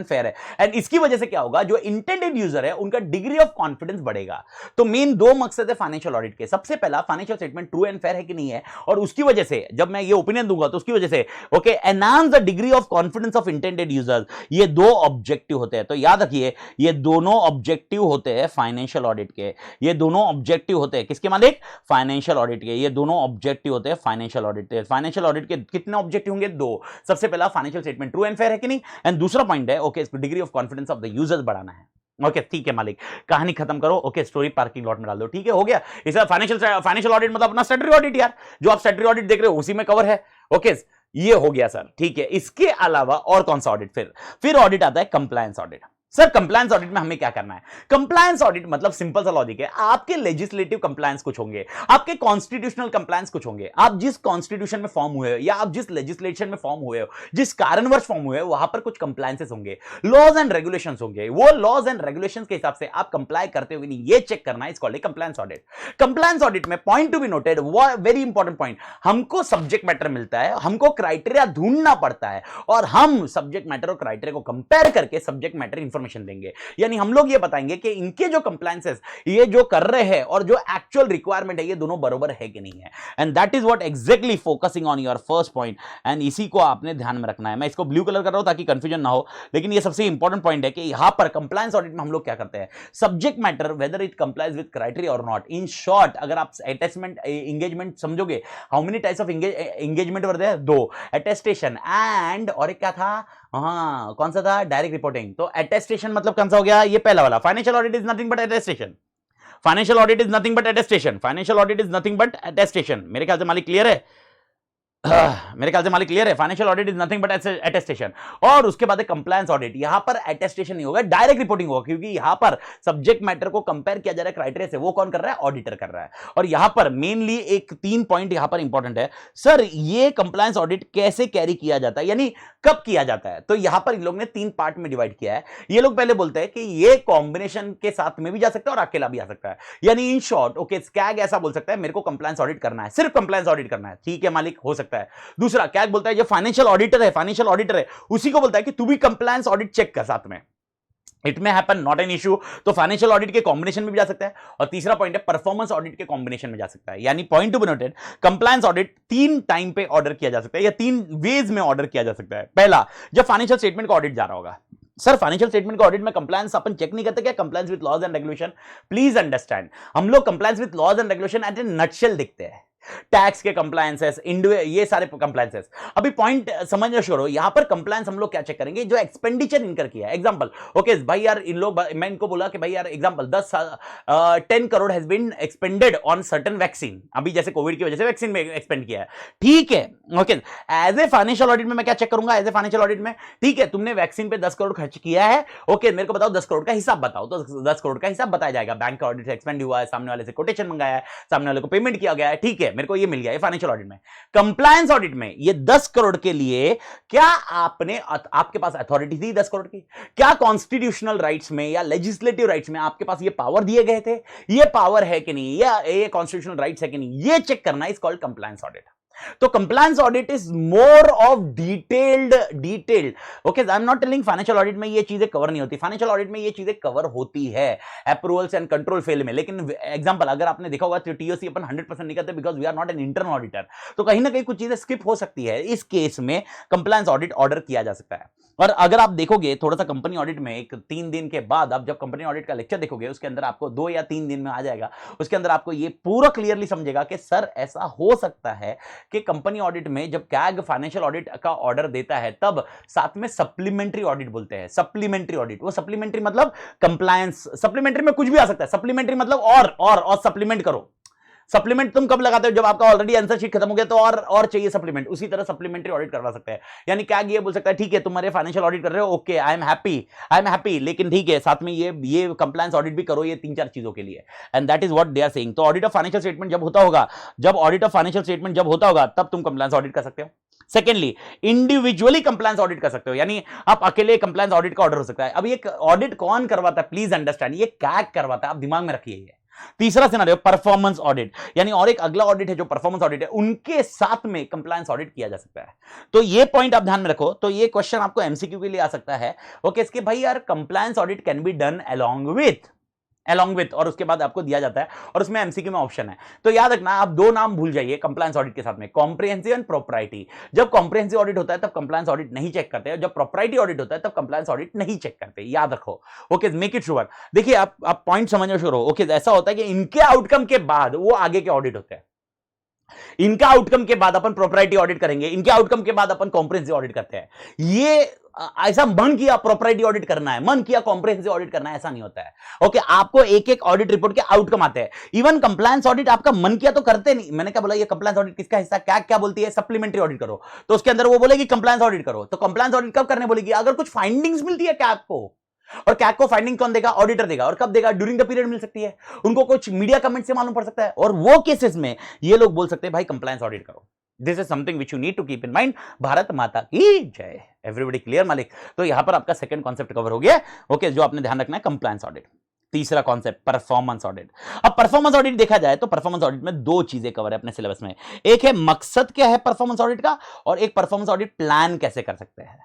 fair है। And इसकी वजह से क्या होगा, जो intended user है उनका degree of confidence बढ़ेगा। तो मेन दो मकसद है फाइनेंशियल ऑडिट के। सबसे पहला financial statement true and fair है कि नहीं है, और उसकी वजह से जब मैं ये ओपिनियन दूंगा तो उसकी वजह से okay enhance the degree of confidence of intended users. ये दो ऑब्जेक्टिव होते हैं, तो याद रखिए ये दोनों ऑब्जेक्टिव होते हैं फाइनेंशियल ऑडिट के। ये दोनों ऑब्जेक्टिव होते हैं किसके मालिक, फाइनेंशियल ऑडिट के। ये दोनों ऑब्जेक्टिव होते हैं फाइनेंशियल ऑडिट के। फाइनेंशियल ऑडिट के कितने ऑब्जेक्टिव होंगे, दो। सबसे पहला financial statement true and fair है कि नहीं, एंड दूसरा पॉइंट है okay degree of confidence of the users बढ़ाना है। ओके ठीक है मालिक, कहानी खत्म करो, ओके स्टोरी पार्किंग लॉट में डाल दो, ठीक है हो गया। इस फाइनेंशियल ऑडिट मतलब अपना स्टैट्यूटरी ऑडिट यार, जो आप स्टैट्यूटरी ऑडिट देख रहे हो उसी में कवर है। ओके ये हो गया सर, ठीक है। इसके अलावा और कौन सा ऑडिट, फिर ऑडिट आता है compliance audit. Sir compliance audit में हमें क्या करना है, कंप्लायंस ऑडिट मतलब सिंपल सा लॉजिक है, आपके लेजिस्लेटिव कंप्लायंस कुछ होंगे, आपके कॉन्स्टिट्यूशनल कंप्लायंस कुछ होंगे। आप जिस कॉन्स्टिट्यूशन में फॉर्म हुए हो या आप जिस लेजिस्लेशन में फॉर्म हुए हो, जिस कारणवश फॉर्म हुए हो, वहां पर कुछ कंप्लायंसेस होंगे, लॉज एंड रेगुलेशंस होंगे। वो लॉज एंड रेगुलेशंस के हिसाब से आप कंप्लाई करते हो नहीं, ये चेक करना है, is called a compliance audit. Compliance audit में point to be noted, very important point, हमको सब्जेक्ट मैटर मिलता है, हमको क्राइटेरिया ढूंढना पड़ता है, और हम सब्जेक्ट मैटर और क्राइटेरिया को कंपेयर करके सब्जेक्ट मैटर इंफॉर्मेशन देंगे। यानी हम लोग ये बताएंगे कि इनके जो कंप्लायंसेस ये जो कर रहे हैं और जो एक्चुअल रिक्वायरमेंट है ये दोनों बराबर है कि नहीं है, and that is what exactly focusing on your first point, and इसी को आपने ध्यान में रखना है। मैं इसको ब्लू कलर कर रहा हूं ताकि कंफ्यूजन ना हो, लेकिन ये सबसे इंपॉर्टेंट पॉइंट है कि यहां पर कंप्लायंस ऑडिट में हम लोग क्या करते हैं, subject matter whether it complies with criteria और नॉट। इन शॉर्ट अगर आप अटेस्टमेंट एंगेजमेंट समझोगे, how many types of engagement were there, दो, अटेस्टेशन एंड और एक क्या था, हाँ कौन सा था, डायरेक्ट रिपोर्टिंग। तो अटेस्टेशन मतलब कौन सा हो गया, ये पहला वाला, financial audit is nothing but attestation, financial audit is nothing but attestation, financial audit is nothing but attestation. मेरे ख्याल से मालिक क्लियर है, मेरे ख्याल से मालिक क्लियर है। Financial audit is nothing but attestation, और उसके बाद कंप्लायंस ऑडिट। यहां पर अटेस्टेशन नहीं होगा, डायरेक्ट रिपोर्टिंग होगा, क्योंकि यहां पर सब्जेक्ट मैटर को कंपेयर किया जा रहा है क्राइटेरिया से, वो कौन कर रहा है, ऑडिटर कर रहा है। और यहां पर मेनली एक तीन पॉइंट यहां पर इंपॉर्टेंट है, सर ये कंप्लायंस ऑडिट कैसे कैरी किया जाता है, यानी कब किया जाता है। तो यहां पर इन लोग ने तीन पार्ट में डिवाइड किया है। ये लोग पहले बोलते हैं कि ये कॉम्बिनेशन के साथ में भी जा सकता है और अकेला भी आ सकता है, यानी इन शॉर्ट ओके स्कैग ऐसा बोल सकता है मेरे को कंप्लायंस ऑडिट करना है, सिर्फ कंप्लायंस ऑडिट करना है, ठीक है मालिक हो सकता है। दूसरा क्या बोलता है, जो फाइनेंशियल ऑडिटर है उसी को बोलता है कि तू भी कंप्लायंस ऑडिट चेक कर साथ में, इट में हैपन नॉट एन इशू। तो फाइनेंशियल ऑडिट के कॉम्बिनेशन में भी जा सकता है। और तीसरा पॉइंट है परफॉर्मेंस ऑडिट के कॉम्बिनेशन में जा सकता है, यानी point to be noted, compliance audit तीन टाइम पे ऑर्डर किया जा सकता है या तीन वेज में ऑर्डर किया जा सकता है। पहला, जब फाइनेंशियल स्टेटमेंट का ऑडिट जा रहा होगा। सर फाइनेंशियल स्टेटमेंट का ऑडिट में कंप्लायंस अपन चेक नहीं करते क्या, compliance with laws and regulation. Please understand, हम लोग compliance with laws and regulation at a nutshell दिखते हैं, टैक्स के कंप्लायंसेस, ये सारे कंप्लायंसेस। अभी पॉइंट समझना शुरू हो, यहां पर कंप्लायंस हम लोग क्या चेक करेंगे, जो एक्सपेंडिचर इनकर किया है। एग्जांपल ओके भाई यार, इन लोग, मैं इनको बोला कि भाई यार example 10 crore has been expended on certain vaccine, अभी जैसे कोविड की वजह से वैक्सीन में एक्सपेंड किया है, ठीक है okay. As a financial audit में मैं क्या चेक करूंगा, एज ए फाइनेंशियल ऑडिट में, ठीक है तुमने वैक्सीन पे 10 करोड़ खर्च किया है, ओके मेरे को बताओ 10 करोड़ का हिसाब बताओ। तो 10 करोड़ का हिसाब बताया जाएगा, बैंक का ऑडिट से एक्सपेंड हुआ है, सामने वाले से कोटेशन मंगाया है, सामने वाले को पेमेंट किया गया है, ठीक है मेरे को ये मिल गया है फाइनेंशियल ऑडिट में। कंप्लायंस ऑडिट में ये 10 करोड़ के लिए क्या आपके पास अथॉरिटी थी 10 करोड़ की, क्या कॉन्स्टिट्यूशनल राइट्स में या लेजिस्लेटिव राइट्स में आपके पास ये पावर दिए गए थे, ये पावर है कि नहीं, या ये कॉन्स्टिट्यूशनल राइट्स है कि नहीं, ये चेक करना इज कॉल्ड कंप्लायंस ऑडिट। तो compliance audit is more of detailed okay. I am not telling financial audit में ये चीजें कवर नहीं होती, फाइनेंशियल ऑडिट में ये चीजें कवर होती है अप्रूवल्स एंड कंट्रोल फेल में। लेकिन एग्जांपल अगर आपने देखा होगा टीओसी अपन 100% नहीं करते because we are not an internal auditor, तो कहीं ना कहीं कुछ चीजें स्किप हो सकती है। इस केस में कंप्लायंस ऑडिट ऑर्डर किया जा सकता है। और अगर आप देखोगे थोड़ा सा कंपनी ऑडिट में, एक 3 दिन के बाद आप जब कंपनी ऑडिट का लेक्चर देखोगे उसके अंदर आपको 2 या 3 दिन में आ जाएगा, उसके अंदर आपको ये पूरा क्लियरली समझेगा कि सर ऐसा हो सकता है कि कंपनी ऑडिट में जब कैग फाइनेंशियल ऑडिट का ऑर्डर देता है तब साथ में सप्लीमेंट्री ऑडिट बोलते हैं। सप्लीमेंट्री ऑडिट, वो सप्लीमेंट्री मतलब कंप्लायंस, सप्लीमेंट्री में कुछ भी आ सकता है। सप्लीमेंट्री मतलब और सप्लीमेंट करो। सप्लीमेंट तुम कब लगाते हो? जब आपका ऑलरेडी आंसर शीट खत्म हो गया तो और चाहिए सप्लीमेंट। उसी तरह सप्लीमेंट्री ऑडिट करवा सकते हैं। यानी क्या ये बोल सकता है ठीक है तुम्हारे फाइनेंशियल ऑडिट कर रहे हो, ओके आई एम हैप्पी, लेकिन ठीक है साथ में ये कंप्लायंस ऑडिट भी करो, ये 3-4 चीजों के लिए। And that is what they are saying. तो ऑडिट ऑफ फाइनेंशियल स्टेटमेंट जब होता होगा तब तुम कंप्लायंस ऑडिट कर सकते हो। सेकेंडली, इंडिविजुअली कंप्लायंस ऑडिट कर सकते हो, यानी आप अकेले कंप्लायंस ऑडिट का ऑर्डर हो सकता है। अब ये ऑडिट कौन करवाता है? प्लीज अंडरस्टैंड, ये कैग करवाता है, आप दिमाग में रखिए ये। तीसरा सिनेरियो परफॉर्मेंस ऑडिट, यानी और एक अगला ऑडिट है जो परफॉर्मेंस ऑडिट है, उनके साथ में कंप्लायंस ऑडिट किया जा सकता है। तो ये पॉइंट आप ध्यान में रखो। तो ये क्वेश्चन आपको एमसीक्यू के लिए आ सकता है। ओके, इसके भाई यार compliance audit can be done along with और उसके बाद आपको दिया जाता है और उसमें एमसीक्यू में ऑप्शन है। तो याद रखना, आप 2 नाम भूल जाइए कंप्लायंस ऑडिट के साथ में, कॉम्प्रिहेंसिव एंड प्रोप्राइटी। जब कॉम्प्रिहेंसिव ऑडिट होता है तब कंप्लायंस ऑडिट नहीं चेक करते हैं, जब प्रोप्राइटी ऑडिट होता है तब कंप्लायंस ऑडिट नहीं चेक करते, याद रखो। Okay, make it sure. देखिए आप पॉइंट समझना शुरू हो। ओके, ऐसा होता है कि इनके आउटकम के बाद वो आगे के ऑडिट होते हैं। इनका आउटकम के बाद अपन प्रोप्राइटी ऑडिट करेंगे, इनके आउटकम के बाद अपन कॉम्प्रिहेंसिव ऑडिट करते हैं। ये ऐसा मन किया प्रोप्राइटी ऑडिट करना है, मन किया कॉम्प्रिहेंसिव ऑडिट करना है, ऐसा नहीं होता है। ओके, आपको एक ऑडिट रिपोर्ट के आउटकम आते हैं। इवन कंप्लायंस ऑडिट आपका मन किया तो करते नहीं। मैंने क्या बोला, ये कंप्लायंस ऑडिट किसका हिस्सा? क्या बोलती है? सप्लीमेंट्री ऑडिट करो। तो उसके अंदर वो बोलेगी कंप्लायंस ऑडिट करो। तो कंप्लायंस ऑडिट कब करने बोलेगी? अगर कुछ फाइंडिंग्स मिलती है कैग को। और कैग को फाइंडिंग कौन देगा? ऑडिटर देगा। और कब देगा? ड्यूरिंग द पीरियड मिल सकती है, उनको कुछ मीडिया कमेंट से मालूम पड़ सकता है, और वो केसेस में ये लोग बोल सकते हैं भाई कंप्लायंस ऑडिट करो। This is something which you need to keep in mind. Bharat माता की जय। एवरीबॉडी क्लियर मालिक? तो यहां पर आपका सेकंड कॉन्सेप्ट कवर हो गया। ओके, जो आपने ध्यान रखना है कंप्लायंस ऑडिट। तीसरा कॉन्सेप्ट परफॉर्मेंस ऑडिट। अब परफॉर्मेंस ऑडिट देखा जाए तो परफॉर्मेंस ऑडिट में 2 चीजें कवर है अपने सिलेबस में। एक है मकसद क्या है परफॉर्मेंस ऑडिट का, और एक परफॉर्मेंस ऑडिट प्लान कैसे कर सकते हैं।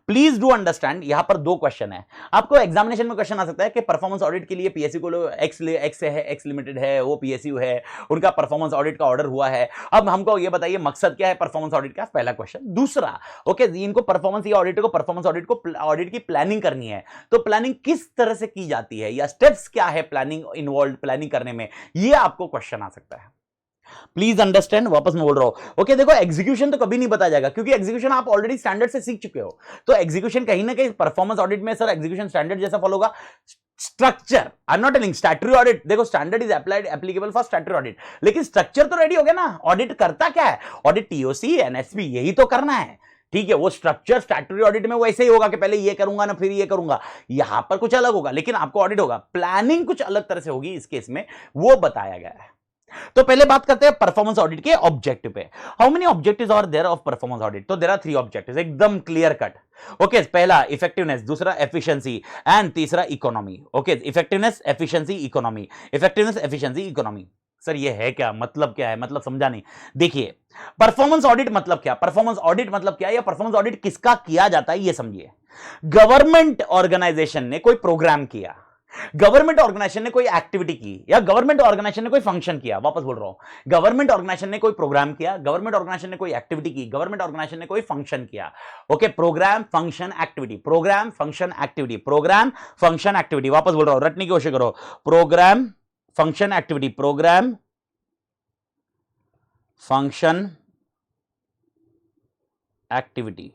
प्लीज डू अंडरस्टैंड, यहां पर 2 क्वेश्चन है। आपको एग्जामिनेशन में क्वेश्चन आ सकता है कि परफॉर्मेंस ऑडिट के लिए पीएसयू को एक्स से है, एक्स लिमिटेड है, वो पीएसयू है, उनका परफॉर्मेंस ऑडिट का ऑर्डर हुआ है। अब हमको ये बताइए मकसद क्या है परफॉर्मेंस ऑडिट का, पहला क्वेश्चन। दूसरा, ओके, इनको परफॉर्मेंस ऑडिट की प्लानिंग करनी है, तो प्लानिंग किस तरह से की जाती है या स्टेप्स क्या है प्लानिंग करने में, ये आपको क्वेश्चन आ सकता है। प्लीज अंडरस्टैंड, वापस मैं बोल रहा हूं। ओके, देखो एग्जीक्यूशन तो कभी नहीं बताया जाएगा क्योंकि एग्जीक्यूशन आप ऑलरेडी स्टैंडर्ड से सीख चुके हो। तो एग्जीक्यूशन कहीं ना कहीं परफॉर्मेंस ऑडिट में सर एग्जीक्यूशन स्टैंडर्ड जैसा फॉलो होगा। Structure, I am not telling statutory audit, देखो standard is applicable for statutory audit, लेकिन स्ट्रक्चर तो रेडी हो गया ना। ऑडिट करता क्या है? ऑडिट टीओसी एनएसपी यही तो करना है, ठीक है। वो स्ट्रक्चर स्टैट्यूटरी ऑडिट में वैसे ही होगा कि पहले ये करूंगा ना फिर ये करूंगा, यहां पर कुछ अलग होगा, लेकिन आपको ऑडिट होगा। प्लानिंग कुछ अलग तरह से होगी इस केस में, वो बताया गया है। तो पहले बात करते हैं परफॉर्मेंस ऑडिट के ऑब्जेक्टिव पे। How many objectives are there of performance audit? तो देयर आर 3 ऑब्जेक्टिव्स, एकदम क्लियर कट। ओके, पहला इफेक्टिवनेस, दूसरा एफिशिएंसी एंड तीसरा economy. Okay, effectiveness, efficiency, economy. Effectiveness, efficiency, economy. Sir ये है क्या? मतलब क्या है? मतलब समझा नहीं। देखिए, परफॉर्मेंस ऑडिट मतलब क्या, परफॉर्मेंस ऑडिट मतलब क्या, या परफॉर्मेंस ऑडिट किसका किया जाता है ये समझिए। गवर्नमेंट ऑर्गेनाइजेशन ने कोई प्रोग्राम किया, गवर्नमेंट ऑर्गेनाइजेशन ने कोई एक्टिविटी की, या गवर्नमेंट ऑर्गेनाइजेशन ने कोई फंक्शन किया। वापस बोल रहा हूं, गवर्नमेंट ऑर्गेनाइजेशन ने कोई प्रोग्राम किया, गवर्नमेंट ऑर्गेनाइजेशन ने कोई एक्टिविटी की, गवर्नमेंट ऑर्गेनाइजेशन ने कोई फंक्शन किया। Okay, programme function activity, programme function activity, programme function activity. वापस बोल रहा हूं, रटने की कोशिश करो। Programme function activity, programme function activity.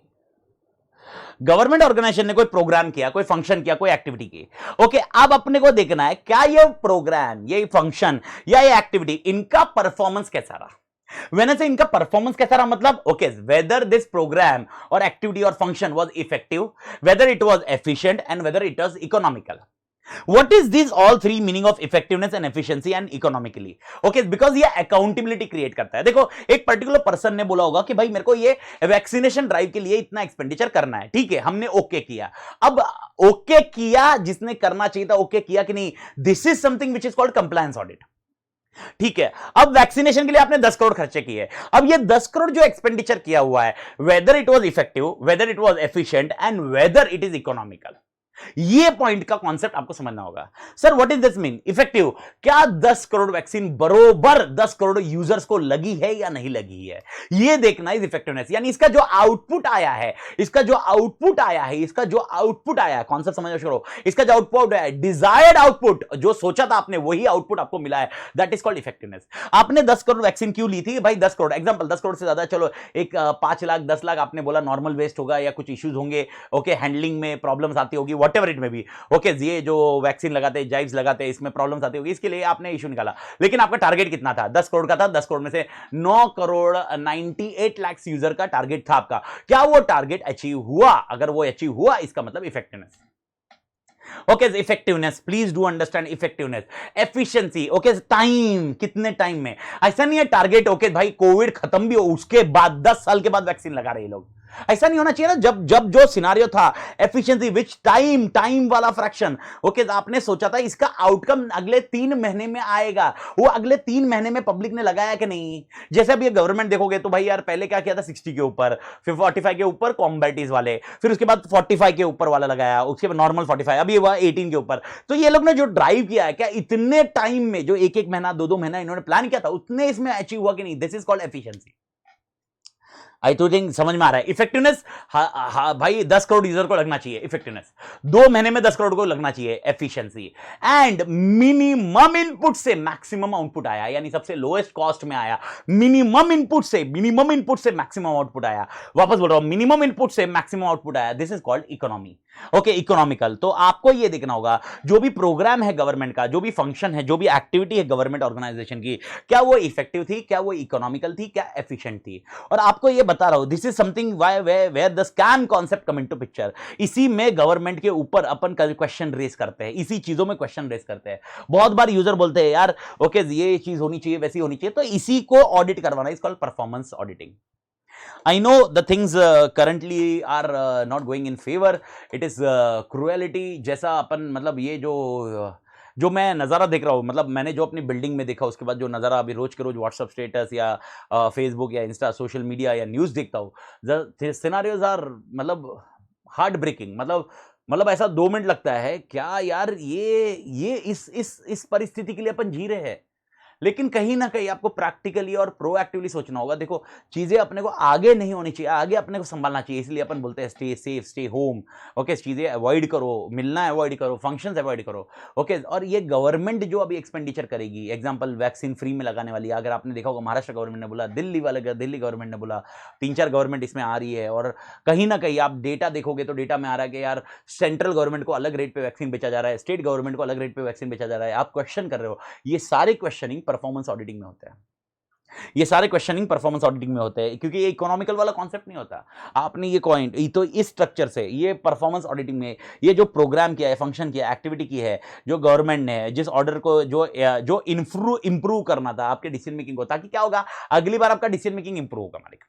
Government organisation ने कोई प्रोग्राम किया, कोई फंक्शन किया, कोई एक्टिविटी की। ओके, अब अपने को देखना है क्या ये प्रोग्राम, ये फंक्शन या ये एक्टिविटी, इनका परफॉर्मेंस कैसा रहा। When I say इनका परफॉर्मेंस कैसा रहा, मतलब ओके, वेदर दिस प्रोग्राम और एक्टिविटी और function was effective, whether it was efficient and whether it was economical. What is these all 3 meaning of effectiveness and efficiency and economically? Okay, because ये accountability create करता है। देखो, एक particular person ने बोला होगा कि भाई मेरे को ये वैक्सीनेशन ड्राइव के लिए इतना एक्सपेंडिचर करना है, ठीक है, हमने ओके किया। अब ओके किया, जिसने करना चाहिए था ओके किया कि नहीं, this is something which is called compliance audit. ठीक है, अब वैक्सीनेशन के लिए आपने 10 करोड़ खर्चे किए। अब ये 10 करोड़ जो एक्सपेंडिचर किया हुआ है, whether it was effective, whether it was efficient and whether it is economical, ये पॉइंट का कॉन्सेप्ट आपको समझना होगा। Sir what is this mean effective? क्या 10 करोड़ वैक्सीन बरोबर 10 करोड़ यूजर्स को लगी है या नहीं लगी है, ये देखना इज इफेक्टिवनेस। यानी इसका जो आउटपुट आया है, इसका जो आउटपुट आया है, इसका जो आउटपुट आया है, कॉन्सेप्ट समझना शुरू करो। इसका जो आउटपुट है, डिजायर्ड आउटपुट, जो सोचा था आपने वही आउटपुट आपको मिला है, दैट इज कॉल्ड इफेक्टिवनेस। आपने 10 करोड़ वैक्सीन क्यों ली थी भाई? 10 करोड़ एग्जांपल, 10 करोड़ से ज्यादा चलो एक 5 लाख 10 लाख आपने बोला नॉर्मल वेस्ट होगा या कुछ इश्यूज होंगे, ओके, हैंडलिंग में प्रॉब्लम्स आती होगी, वॉट एवर इट में भी, ओके, ये जो वैक्सीन लगाते हैं, जाइव्स लगाते हैं, इसमें प्रॉब्लम्स आती होगी, इसके लिए आपने इशू निकाला। लेकिन आपका टारगेट कितना था? 10 करोड़ का था। 10 करोड़ में से 9 करोड़ 98 लाख यूजर का टारगेट था आपका। क्या वो टारगेट अचीव हुआ? अगर वो अचीव हुआ, इसका मतलब effectiveness. Okay, effectiveness, please do understand effectiveness. Efficiency, okay, time, कितने टाइम में। ऐसा नहीं है टारगेट ओके भाई कोविड खत्म भी हो उसके बाद 10 साल के बाद वैक्सीन लगा रहे हैं लोग, ऐसा नहीं होना चाहिए ना। जब जब जो सिनारियो था, एफिशिएंसी विच टाइम, टाइम वाला फ्रैक्शन, ओके, आपने सोचा था इसका आउटकम अगले 3 महीने में आएगा, वो अगले 3 महीने में पब्लिक ने लगाया कि नहीं? जैसे अब ये गवर्नमेंट देखोगे तो भाई यार पहले क्या किया था, 60 के ऊपर, फिर 45 के ऊपर कॉम्बैटिस वाले, फिर उसके बाद 45 के ऊपर वाला लगाया, उसके बाद नॉर्मल 45, अभी हुआ 18 के ऊपर। तो ये लोग ने जो ड्राइव किया है, क्या इतने टाइम में जो एक महीना 2 महीना इन्होंने प्लान किया था, उतने इसमें अचीव हुआ कि नहीं? This is called efficiency. I तो थिंक समझ में आ रहा है। इफेक्टिवनेस, भाई 10 करोड़ यूजर को लगना चाहिए, इफेक्टिवनेस 2 महीने में 10 करोड़ को लगना चाहिए, एफिशिएंसी। एंड मिनिमम इनपुट से मैक्सिमम आउटपुट आया, यानी सबसे लोएस्ट कॉस्ट में आया, मिनिमम इनपुट से मैक्सिमम आउटपुट आया। वापस बोल रहा हूं, मिनिमम इनपुट से मैक्सिमम आउटपुट आया, this is called economy, okay, economical. तो आपको यह देखना होगा जो भी प्रोग्राम है गवर्नमेंट का, जो भी फंक्शन है, जो भी एक्टिविटी है गवर्नमेंट ऑर्गेनाइजेशन की, क्या वो इफेक्टिव थी, क्या वो इकोनॉमिकल थी, क्या एफिशिएंट थी। और आपको यह बता रहा हूं, this is something where the scam concept come into picture. इसी में गवर्नमेंट के ऊपर अपन क्वेश्चन रेस करते हैं, इसी चीजों में क्वेश्चन रेस करते हैं। बहुत बार यूजर बोलते हैं यार ओके ये चीज होनी चाहिए, वैसी होनी चाहिए, तो इसी को ऑडिट करवाना is called performance auditing. I know the things currently are not going in favor. It is cruelty. जैसा अपन मतलब ये जो मैं नज़ारा देख रहा हूँ, मतलब मैंने जो अपनी बिल्डिंग में देखा, उसके बाद जो नज़ारा अभी रोज के रोज व्हाट्सअप स्टेटस या फेसबुक या इंस्टा सोशल मीडिया या न्यूज़ देखता हूँ, सिनारियोज आर मतलब हार्ट ब्रेकिंग। मतलब ऐसा 2 मिनट लगता है क्या यार, ये इस परिस्थिति के लिए अपन जी रहे हैं। लेकिन कहीं ना कहीं आपको प्रैक्टिकली और प्रोएक्टिवली सोचना होगा। देखो चीजें अपने को आगे नहीं होनी चाहिए, आगे अपने को संभालना चाहिए, इसलिए अपन बोलते हैं stay safe, stay home, okay, चीजें अवॉइड करो, मिलना अवॉइड करो, फंक्शंस अवॉइड करो, ओके। और ये गवर्नमेंट जो अभी एक्सपेंडिचर करेगी, एग्जांपल वैक्सीन फ्री में लगाने वाली, अगर आपने देखा होगा महाराष्ट्र गवर्नमेंट ने बोला, दिल्ली गवर्नमेंट ने बोला, 3-4 गवर्नमेंट इसमें आ रही है। और कहीं ना कहीं आप डेटा देखोगे तो डेटा में आ रहा है कि यार सेंट्रल गवर्नमेंट को अलग रेट पे वैक्सीन बेचा जा रहा है, स्टेट गवर्नमेंट को अलग रेट पे वैक्सीन बेचा जा रहा है। आप क्वेश्चन कर रहे हो, ये सारे क्वेश्चनिंग परफॉर्मेंस ऑडिटिंग में होता है, ये सारे क्वेश्चनिंग परफॉर्मेंस ऑडिटिंग में होते हैं, क्योंकि ये इकोनॉमिकल वाला कॉन्सेप्ट नहीं होता। आपने ये पॉइंट तो इस स्ट्रक्चर से ये परफॉर्मेंस ऑडिटिंग में ये जो प्रोग्राम किया है, फंक्शन किया, एक्टिविटी की है, जो गवर्नमेंट ने जिस ऑर्डर को जो इंप्रूव करना था आपके डिसीजन मेकिंग को, ताकि क्या होगा अगली बार आपका डिसीजन मेकिंग इंप्रूव होगा। मालिक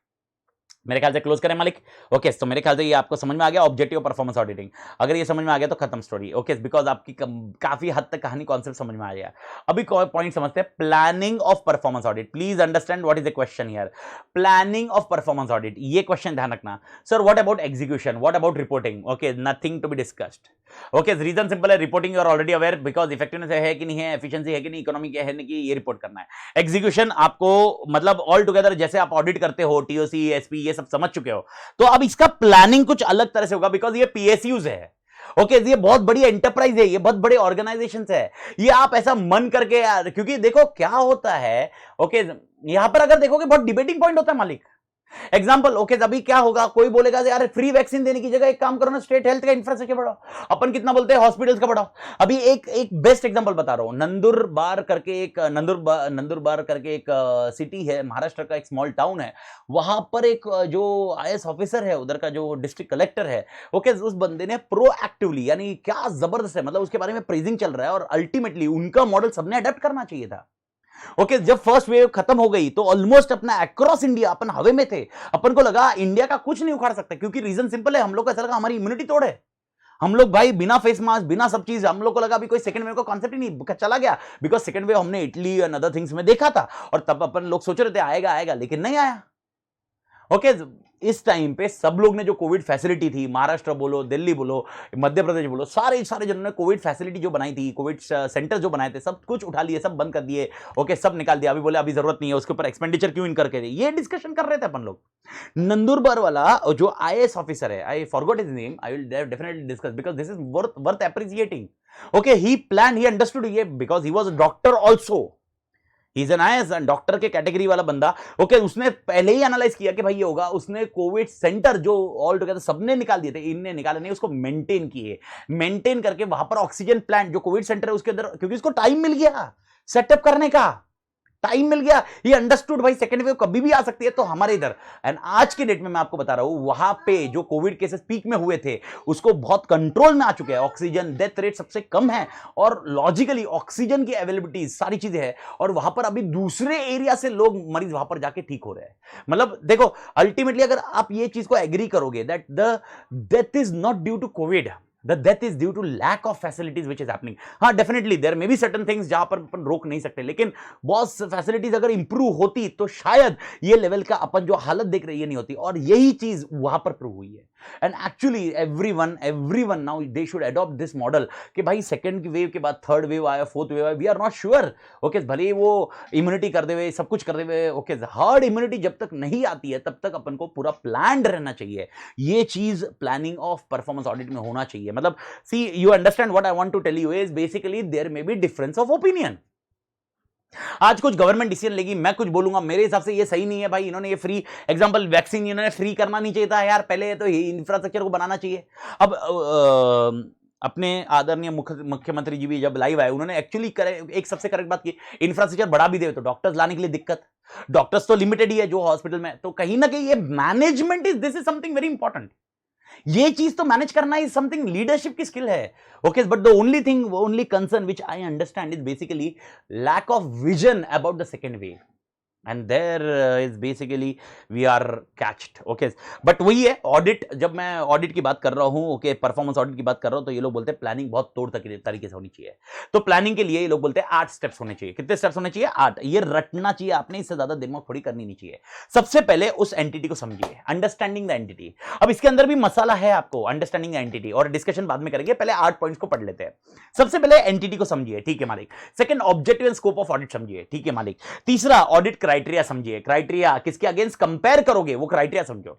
मेरे ख्याल से क्लोज करें मालिक, ओके। तो मेरे ख्याल से ये आपको समझ में आ गया ऑब्जेक्टिव परफॉर्मेंस ऑडिटिंग। अगर ये समझ में आ गया तो खत्म स्टोरी, ओके, बिकॉज आपकी काफी हद तक कहानी कॉन्सेप्ट समझ में आ गया। अभी पॉइंट समझते हैं, planning of performance audit. Please understand what is the question here, planning of performance audit. ये क्वेश्चन ध्यान रखना। Sir what about execution, what about reporting, okay, nothing to be discussed, okay. Reason simple है, reporting you are already aware, because effectiveness है कि नहीं है, efficiency है कि नहीं, इकोनॉमी क्या है कि ये रिपोर्ट करना है। एग्जीक्यूशन आपको मतलब ऑल टुगेदर जैसे आप ऑडिट करते हो, टीओसी, एसपी, ये सब समझ चुके हो। तो अब इसका प्लानिंग कुछ अलग तरह से होगा, बिकॉज ये पीएसयूज है, ओके, ये बहुत बड़ी एंटरप्राइज है, ये बहुत बड़े ऑर्गेनाइजेशंस है। ये आप ऐसा मन करके यार, क्योंकि देखो क्या होता है, ओके, यहां पर अगर देखोगे बहुत डिबेटिंग पॉइंट होता है मालिक। एग्जाम्पल, ओके, अभी क्या होगा, कोई बोलेगा यार फ्री वैक्सीन देने की जगह एक काम करो ना, स्टेट हेल्थ का इंफ्रास्ट्रक्चर बढ़ाओ। अपन कितना बोलते हैं हॉस्पिटल्स का बढ़ाओ। अभी एक बेस्ट एग्जांपल बता रहा हूं, नंदुरबार करके एक सिटी है, महाराष्ट्र का एक स्मॉल टाउन है। वहां पर एक जो आईएएस ऑफिसर है, उधर का जो डिस्ट्रिक्ट कलेक्टर है, ओके, उस बंदे ने प्रोएक्टिवली, यानी क्या जबरदस्त है, मतलब उसके बारे में प्रेजिंग चल रहा है, और अल्टीमेटली उनका मॉडल सबने अडॉप्ट करना चाहिए था। ओके, जब फर्स्ट वेव खत्म हो गई तो ऑलमोस्ट अपना अक्रॉस इंडिया अपन हवे में थे। अपन को लगा इंडिया का कुछ नहीं उखाड़ सकता, क्योंकि रीजन सिंपल है, हम लोग को ऐसा लगा हमारी इम्यूनिटी तोड़ है, हम लोग भाई बिना फेस मास्क बिना सब चीज, हम लोग को लगा अभी कोई सेकंड वेव का कॉन्सेप्ट ही नहीं चला गया, बिकॉज सेकंड वेव हमने इटली एंड अदर थिंग्स में देखा था, और तब अपन लोग सोच रहे थे आएगा आएगा, लेकिन नहीं आया। ओके इस टाइम पे सब लोग ने जो कोविड फैसिलिटी थी, महाराष्ट्र बोलो, दिल्ली बोलो, मध्य प्रदेश बोलो, सारे जनों ने कोविड फैसिलिटी जो बनाई थी, कोविड सेंटर जो बनाए थे, सब कुछ उठा लिए, सब बंद कर दिए। ओके सब निकाल दिया, अभी बोले अभी जरूरत नहीं है, उसके ऊपर एक्सपेंडिचर क्यों इन करके, ये डिस्कशन कर रहे थे अपन लोग। नंदुरबार वाला जो आईएएस ऑफिसर है, I forgot his name, I will definitely discuss because this is worth appreciating. Okay he plan, he understood ये, because he was a doctor also, he is an IAS doctor के category वाला बंदा। Okay उसने पहले ही analyse किया कि भाई ये होगा, उसने कोविड सेंटर जो ऑल टुगेदर सबने निकाल दिए थे, इनने निकाले नहीं, उसको मेंटेन किए, मेंटेन करके वहां पर ऑक्सीजन प्लांट जो कोविड सेंटर है उसके अंदर, क्योंकि उसको टाइम मिल गया सेटअप करने का, टाइम मिल गया, ये अंडरस्टूड भाई सेकंड वेव कभी भी आ सकती है, तो हमारे इधर एंड आज के डेट में मैं आपको बता रहा हूं, वहां पे जो कोविड केसेस पीक में हुए थे उसको बहुत कंट्रोल में आ चुके हैं, ऑक्सीजन डेथ रेट सबसे कम है, और लॉजिकली ऑक्सीजन की अवेलेबिलिटी सारी चीजें है, और वहां पर अभी दूसरे एरिया से लोग मरीज वहां पर जाके ठीक हो रहे हैं। मतलब देखो अल्टीमेटली अगर आप ये चीज को एग्री करोगे that the death is not due to COVID, the death is due to lack of facilities which is happening। हाँ definitely there may be certain things जहां पर अपन रोक नहीं सकते, लेकिन बहुत फैसिलिटीज अगर इंप्रूव होती तो शायद ये लेवल का अपन जो हालत देख रहे हैं ये नहीं होती, और यही चीज वहां पर प्रूव हुई है। And actually everyone now they should adopt this model कि भाई सेकंड वेव के बाद थर्ड वेव आया, फोर्थ वेव आया, we are not sure. Okay भले वो इम्यूनिटी कर दे हुए, सब कुछ कर दे हुए, ओके हर्ड इम्यूनिटी जब तक नहीं आती है तब तक अपन को पूरा प्लान्ड रहना चाहिए। ये चीज प्लानिंग ऑफ परफॉर्मेंस ऑडिट में होना चाहिए। मतलब see you understand what I want to tell you is basically there may be difference of opinion. आज कुछ गवर्नमेंट डिसीजन लेगी, मैं कुछ बोलूंगा, मेरे हिसाब से ये सही नहीं है भाई, इन्होंने ये फ्री एग्जांपल वैक्सीन इन्होंने फ्री करना नहीं चाहिए था यार, पहले तो इंफ्रास्ट्रक्चर को बनाना चाहिए। अब अपने आदरणीय मुख्यमंत्री जी भी जब लाइव आए उन्होंने एक्चुअली एक सबसे करेक्ट बात की, इंफ्रास्ट्रक्चर बढ़ा भी दे तो डॉक्टर्स लाने के लिए दिक्कत, डॉक्टर्स तो लिमिटेड ही है जो हॉस्पिटल में, तो कहीं ना कहीं ये management is this is something very important. ये चीज तो मैनेज करना इज समथिंग लीडरशिप की स्किल है। Okay but the only concern which I understand is basically lack of vision about the second wave, and there is basically we are catched. Okay but वही है audit, जब मैं audit की बात कर रहा हूं, ओके परफॉर्मेंस ऑडिट की बात कर रहा हूं, तो ये लोग बोलते हैं प्लानिंग बहुत तोड़ तरीके से होनी चाहिए। तो प्लानिंग के लिए ये लोग बोलते हैं 8 स्टेप्स होने चाहिए। कितने स्टेप्स होने चाहिए? 8। ये रटना चाहिए आपने, इससे ज्यादा दिमाग थोड़ी करनी नहीं चाहिए। सबसे पहले उस एंटिटी को समझिए, अंडरस्टैंडिंग द एंटिटी। अब इसके अंदर भी मसाला है आपको, अंडरस्टैंडिंग द एंटिटी, और डिस्कशन बाद में करेंगे, पहले 8 पॉइंट्स को पढ़ लेते हैं। सबसे पहले एंटिटी को समझिए, ठीक है मालिक। Second objective and scope of audit समझिए, ठीक है मालिक। तीसरा ऑडिट क्राइटेरिया समझिए, क्राइटेरिया किसके अगेंस्ट कंपेयर करोगे वो क्राइटेरिया समझो,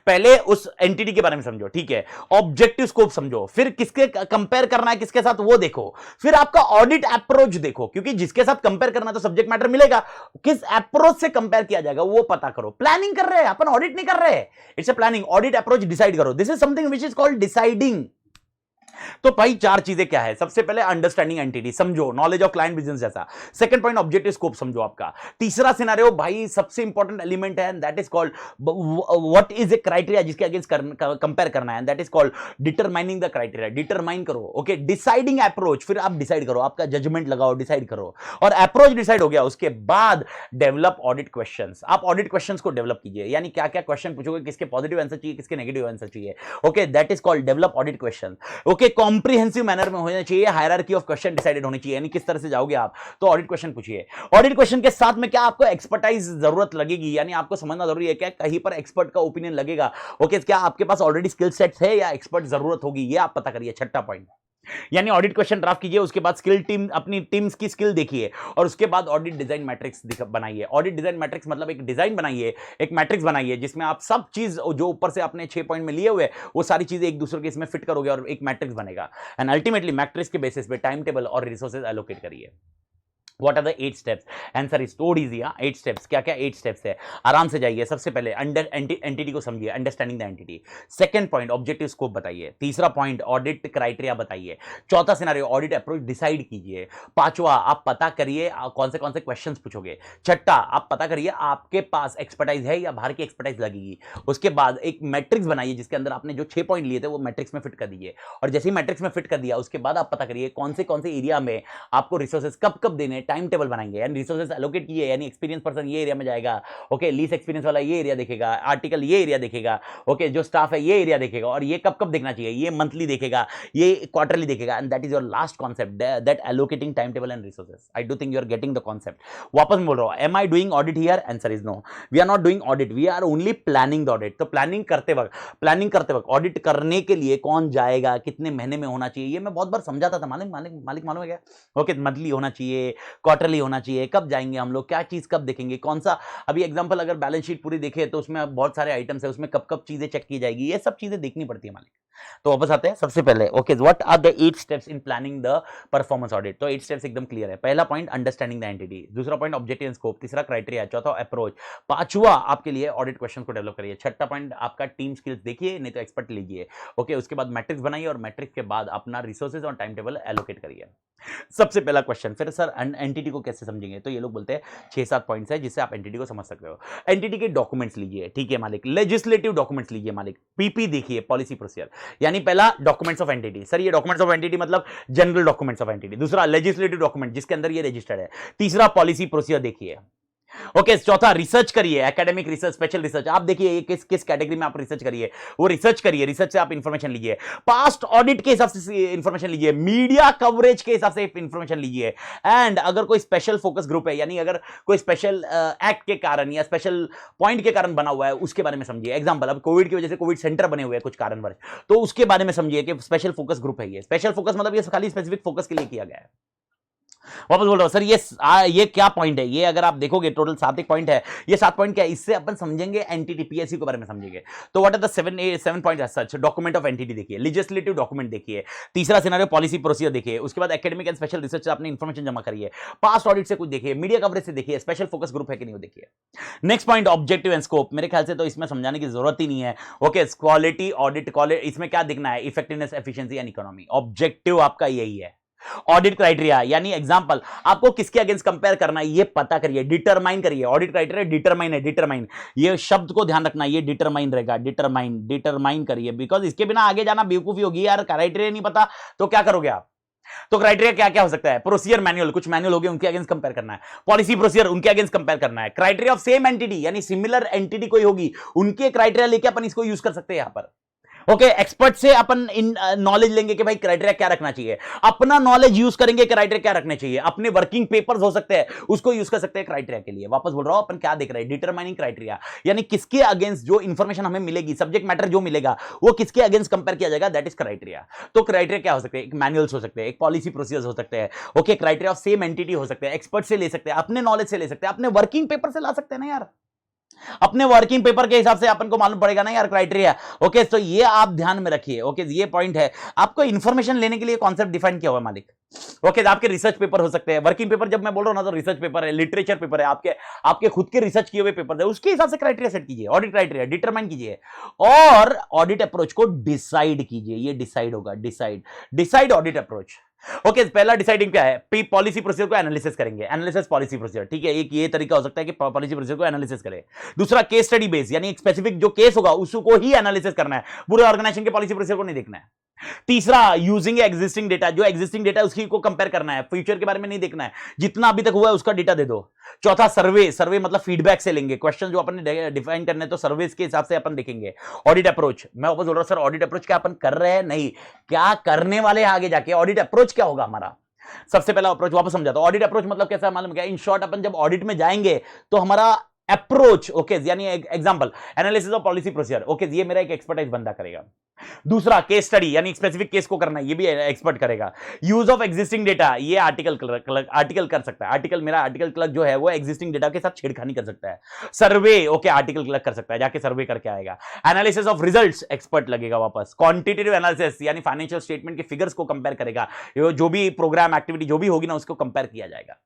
पहले उस एंटिटी के बारे में समझो, ठीक है। ऑब्जेक्टिव स्कोप समझो, फिर किसके कंपेयर करना है किसके साथ वो देखो, फिर आपका ऑडिट अप्रोच देखो, क्योंकि जिसके साथ कंपेयर करना तो सब्जेक्ट मैटर मिलेगा, किस अप्रोच से कंपेयर किया जाएगा वो पता करो। प्लानिंग कर रहे हैं अपन, ऑडिट नहीं कर रहे, it's a planning. Audit approach decide करो, this is something which is called deciding. तो भाई 4 चीजें क्या है? सबसे पहले अंडरस्टैंडिंग एंटिटी समझो, नॉलेज ऑफ क्लाइंट बिजनेस जैसा। सेकंड पॉइंट ऑब्जेक्टिव स्कोप समझो आपका। तीसरा सिनेरियो भाई सबसे इंपॉर्टेंट एलिमेंट है, that is called what is a criteria जिसके अगेंस्ट कंपेयर करना है, that is called determining the criteria, determine करो। ओके डिसाइडिंग अप्रोच, फिर आप डिसाइड करो, आपका जजमेंट लगाओ, डिसाइड करो, और अप्रोच डिसाइड हो गया, उसके बाद डेवलप ऑडिट क्वेश्चंस। आप ऑडिट क्वेश्चंस को डेवलप कीजिए, यानी क्या क्या क्वेश्चन पूछोगे, किसके पॉजिटिव आंसर चाहिए, किसके नेगेटिव आंसर चाहिए। Okay that is called develop audit question. Okay comprehensive manner में होना चाहिए, हायरार्की ऑफ क्वेश्चन डिसाइडेड होनी चाहिए, यानी किस तरह से जाओगे आप, तो ऑडिट क्वेश्चन पूछिए। ऑडिट क्वेश्चन के साथ में क्या आपको एक्सपर्टाइज जरूरत लगेगी, यानी आपको समझना जरूरी है क्या कहीं पर एक्सपर्ट का ओपिनियन लगेगा। ओके क्या आपके पास ऑलरेडी स्किल सेट्स है या एक्सपर्ट जरूरत होगी, ये आप पता करिए। छठा पॉइंट, यानी ऑडिट क्वेश्चन ड्राफ्ट कीजिए, उसके बाद स्किल टीम, अपनी टीम्स की स्किल देखिए, और उसके बाद ऑडिट डिजाइन मैट्रिक्स बनाइए। ऑडिट डिजाइन मैट्रिक्स मतलब एक डिजाइन बनाइए, एक मैट्रिक्स बनाइए जिसमें आप सब चीज जो ऊपर से आपने 6 पॉइंट में लिए हुए वो सारी चीजें एक दूसरे के इसमें फिट करोगे और एक मैट्रिक्स बनेगा। एंड अल्टीमेटली मैट्रिक्स के बेसिस पे टाइम टेबल और रिसोर्सेज एलोकेट करिए। What are the 8 steps? Answer is told easy। 8 steps क्या क्या 8 steps है, आराम से जाइए। सबसे पहले एंटिटी को समझिए, understanding the entity. Second point objective scope बताइए। तीसरा पॉइंट ऑडिट क्राइटेरिया बताइए। चौथा सिनेरियो ऑडिट अप्रोच डिसाइड कीजिए। पांचवा आप पता करिए कौन से क्वेश्चंस पूछोगे। छठा आप पता करिए आपके पास एक्सपर्टाइज है या बाहर की एक्सपर्टाइज लगेगी। उसके बाद एक मैट्रिक्स बनाइए जिसके अंदर आपने जो 6 पॉइंट लिए थे वो मैट्रिक्स में फिट कर दीजिए, और जैसे ही मैट्रिक्स में फिट कर दिया उसके बाद आप पता करिए कौन से एरिया में आपको रिसोर्सेज कब कब देने, टाइम टेबल बनाएंगे, यानी रिसोर्सेज एलोकेट किए, यानी एक्सपीरियंस पर्सन ये एरिया में जाएगा, ओके, लीस्ट एक्सपीरियंस वाला ये एरिया देखेगा, आर्टिकल ये एरिया देखेगा, ओके, जो स्टाफ है ये एरिया देखेगा, और ये कब कब देखना चाहिए, ये मंथली देखेगा, ये क्वार्टरली देखेगा, and that is your last concept, that allocating time table and resources. I do think you are getting the concept. वापस बोल रहा हूं, am I doing audit here? Answer is no, we are not doing audit, we are only planning the audit. तो planning करते वक्त audit करने के लिए कौन जाएगा, कितने महीने में होना चाहिए, ये मैं बहुत बार समझाता था. मालिक मालूम है क्या? ओके, मंथली होना चाहिए, क्वार्टरली होना चाहिए, कब जाएंगे हम लोग, क्या चीज कब देखेंगे, कौन सा. अभी एग्जांपल अगर बैलेंस शीट पूरी देखे तो उसमें बहुत सारे आइटम्स है, उसमें कब कब चीजें चेक की जाएगी, ये सब चीजें देखनी पड़ती है मालिक. तो वापस आते हैं सबसे पहले. Okay, what are the 8 steps in planning the performance audit. तो 8 स्टेप्स एकदम क्लियर है. पहला पॉइंट अंडरस्टैंडिंग द एंटिटी, दूसरा पॉइंट ऑब्जेक्टिव एंड स्कोप, तीसरा क्राइटेरिया, चौथा अप्रोच, पांचवा आपके लिए ऑडिट क्वेश्चन को डेवलप करिए, छठा पॉइंट आपका टीम स्किल्स देखिए, नहीं तो एक्सपर्ट लीजिए. ओके, उसके बाद मैट्रिक्स बनाइए, और मैट्रिक्स के बाद अपना रिसोर्सेज और टाइम टेबल एलोकेट करिए. सबसे पहला क्वेश्चन, फिर सर एंटिटी को कैसे समझेंगे? तो ये लोग बोलते हैं 6-7 पॉइंट्स है जिससे आप एंटिटी को समझ सकते हो. एंटिटी के डॉक्यूमेंट्स लीजिए, ठीक है मालिक, लेजिस्लेटिव डॉक्यूमेंट्स लीजिए मालिक, पीपी देखिए, पॉलिसी प्रोसीजर, यानी पहला डॉक्यूमेंट्स ऑफ एंटिटी. सर ये डॉक्यूमेंट्स ऑफ एंटिटी मतलब जनरल डॉक्यूमेंट्स ऑफ एंटिटी. दूसरा लेजिस्लेटिव डॉक्यूमेंट जिसके अंदर ये रजिस्टर्ड है. तीसरा पॉलिसी प्रोसीजर देखिए. ओके, चौथा रिसर्च करिए, एकेडमिक रिसर्च, स्पेशल रिसर्च. आप देखिए ये किस किस कैटेगरी में आप रिसर्च करिए, वो रिसर्च करिए, रिसर्च से आप इंफॉर्मेशन लीजिए, पास्ट ऑडिट के हिसाब से इंफॉर्मेशन लीजिए, मीडिया कवरेज के हिसाब से इंफॉर्मेशन लीजिए. एंड अगर कोई स्पेशल फोकस ग्रुप है, यानी अगर कोई स्पेशल एक्ट के कारण या स्पेशल पॉइंट के कारण बना हुआ है, उसके बारे में समझिए. एग्जांपल, अब कोविड की वजह से कोविड सेंटर बने हुए हैं कुछ कारणवश, तो उसके बारे में समझिए कि स्पेशल फोकस ग्रुप है. ये स्पेशल फोकस मतलब ये खाली स्पेसिफिक फोकस के लिए किया गया है. वापस बोल रहा हूं सर, ये क्या पॉइंट है, ये अगर आप देखोगे टोटल 7 एक पॉइंट है, ये 7 पॉइंट क्या है, इससे अपन समझेंगे एंटिटी पीएसयू के बारे में समझेंगे. तो what are the 7 point as such. Document of entity देखिए, लेजिस्लेटिव डॉक्यूमेंट देखिए, तीसरा सिनेरियो पॉलिसी प्रोसीजर देखिए, उसके बाद एकेडमिक एंड स्पेशल रिसर्च से आपने इंफॉर्मेशन जमा करिए, पास्ट ऑडिट से कुछ देखिए, मीडिया कवरेज से देखिए, स्पेशल फोकस ग्रुप है कि नहीं वो देखिए. Next point objective and scope. मेरे ख्याल से तो इसमें समझाने की जरूरत ही नहीं है. ओके, क्वालिटी ऑडिट, इसमें क्या दिखना है, effectiveness, efficiency and economy. Objective आपका यही है. ऑडिट क्राइटेरिया, यानी एग्जांपल आपको किसके अगेंस्ट कंपेयर करना है ये पता करिए, डिटरमाइन करिए. ऑडिट क्राइटेरिया डिटरमाइन है, डिटरमाइन, ये शब्द को ध्यान रखना, ये डिटरमाइन रहेगा, डिटरमाइन करिए, बिकॉज इसके बिना आगे जाना बेवकूफी होगी यार. क्राइटेरिया नहीं पता तो क्या करोगे आप? तो क्राइटेरिया क्या क्या हो सकता है? प्रोसीजर मैनुअल, कुछ मैनुअल हो गए उनके अगेंस्ट कंपेयर करना है. पॉलिसी प्रोसीजर उनके अगेंस्ट कंपेयर करना है. क्राइटेरिया ऑफ सेम एंटिटी, यानी सिमिलर एंटिटी कोई होगी, उनके क्राइटेरिया लेके अपन इसको यूज कर सकते हैं यहां पर. ओके, एक्सपर्ट से अपन इन नॉलेज लेंगे कि भाई क्राइटेरिया क्या रखना चाहिए, अपना नॉलेज यूज करेंगे क्राइटेरिया क्या रखने चाहिए, अपने वर्किंग पेपर्स हो सकते हैं उसको यूज कर सकते हैं क्राइटेरिया के लिए. वापस बोल रहा हूं, अपन क्या देख रहे हैं, डिटरमाइनिंग क्राइटेरिया, यानी किसके अगेंस्ट जो इंफॉर्मेशन हमें मिलेगी, सब्जेक्ट मैटर जो मिलेगा वो किसके अगेंस्ट कंपेयर किया जाएगा, दैट इज क्राइटेरिया. तो क्राइटेरिया क्या हो सकते हैं? एक मैनुअल्स हो सकते हैं, एक पॉलिसी प्रोसीजर्स हो सकते हैं. Okay, criteria of same entity हो सकते हैं, एक्सपर्ट से ले सकते हैं, अपने नॉलेज से ले सकते हैं, अपने वर्किंग पेपर से ला सकते हैं ना यार. अपने वर्किंग पेपर के हिसाब से अपन को मालूम पड़ेगा ना यार क्राइटेरिया. ओके, तो ये आप ध्यान में रखिए. ओके, ये पॉइंट है. आपको इंफॉर्मेशन लेने के लिए कॉन्सेप्ट डिफाइन किया हुआ है मालिक. ओके, आपके रिसर्च पेपर हो सकते हैं, वर्किंग पेपर जब मैं बोल रहा हूं ना तो रिसर्च पेपर है, लिटरेचर पेपर है, आपके खुद के रिसर्च किए हुए पेपर है, उसके हिसाब से क्राइटेरिया सेट कीजिए, ऑडिट क्राइटेरिया डिटरमाइन कीजिए, और ऑडिट अप्रोच को डिसाइड कीजिए. ये डिसाइड होगा, डिसाइड ऑडिट अप्रोच. ओके, पहला डिसाइडिंग क्या है, पॉलिसी प्रोसीजर को एनालिसिस करेंगे, एनालिसिस पॉलिसी प्रोसीजर, ठीक है, एक ये तरीका हो सकता है कि पॉलिसी प्रोसीजर को एनालिसिस करें. दूसरा केस स्टडी बेस, यानी एक स्पेसिफिक जो केस होगा उसको ही एनालिसिस करना है, पूरे ऑर्गेनाइजेशन के पॉलिसी प्रोसीजर को नहीं देखना है. तीसरा यूजिंग एग्जिस्टिंग डेटा, जो एग्जिस्टिंग डेटा उसकी को कंपेयर करना है, फ्यूचर के बारे में नहीं देखना है, जितना अभी तक हुआ है उसका डेटा दे दो. चौथा सर्वे मतलब फीडबैक से लेंगे, क्वेश्चन जो अपन डिफाइन करने तो सर्विस के हिसाब से अपन देखेंगे. ऑडिट अप्रोच, मैं वापस बोल रहा हूं सर, ऑडिट अप्रोच क्या अपन कर रहे हैं, नहीं, क्या करने वाले हैं आगे जाके, ऑडिट अप्रोच क्या होगा हमारा. सबसे पहला अप्रोच वापस समझाता हूं. ऑडिट अप्रोच मतलब कैसा मालूम क्या? इन शॉर्ट, अपन जब ऑडिट में जाएंगे तो हमारा अप्रोच, ओके, यानी example analysis of policy procedure, okay, ये मेरा एक एक्सपर्टाइज बंदा करेगा. दूसरा केस स्टडी, यानी स्पेसिफिक केस को करना है, ये भी एक्सपर्ट करेगा. यूज ऑफ एग्जिस्टिंग डेटा, ये आर्टिकल कर सकता है, मेरा आर्टिकल क्लर्क जो है वो एग्जिस्टिंग डेटा के साथ छेड़खानी कर सकता है. सर्वे, ओके, आर्टिकल क्लर्क कर सकता है, जाके सर्वे करके आएगा. एनालिसिस ऑफ रिजल्ट्स, एक्सपर्ट लगेगा वापस. क्वांटिटेटिव एनालिसिस, यानी फाइनेंशियल स्टेटमेंट के फिगर्स को कंपेयर करेगा, जो भी प्रोग्राम एक्टिविटी जो भी होगी ना उसको कंपेयर किया जाएगा.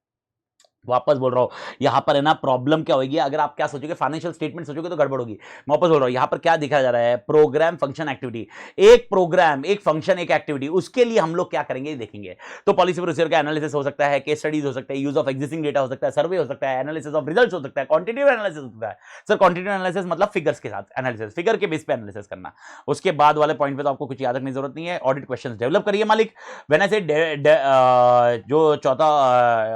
वापस बोल रहा हूं, यहां पर है ना प्रॉब्लम क्या होगी, अगर आप क्या सोचोगे फाइनेंशियल स्टेटमेंट सोचोगे तो गड़बड़ होगी। मैं वापस बोल रहा हूं, यहां पर क्या दिखाया जा रहा है, प्रोग्राम फंक्शन एक्टिविटी, एक प्रोग्राम एक फंक्शन एक एक्टिविटी, उसके लिए हम लोग क्या करेंगे देखेंगे। तो पॉलिसी प्रोसीजर का एनालिसिस हो सकता है, केस स्टडीज हो सकता है, यूज ऑफ एक्जिस्टिंग डेटा हो सकता है, सर्वे हो सकता है, एनालिसिस ऑफ रिजल्ट्स हो सकता है, क्वांटिटेटिव एनालिसिस हो सकता है। सर क्वांटिटेटिव एनालिसिस मतलब फिगर्स के साथ एनालिसिस, फिगर के बेस पे एनालिसिस करना। उसके बाद वाले पॉइंट पे तो आपको कुछ याद रखने की जरूरत नहीं है। ऑडिट क्वेश्चंस डेवलप करिए मालिक। व्हेन आई से जो चौथा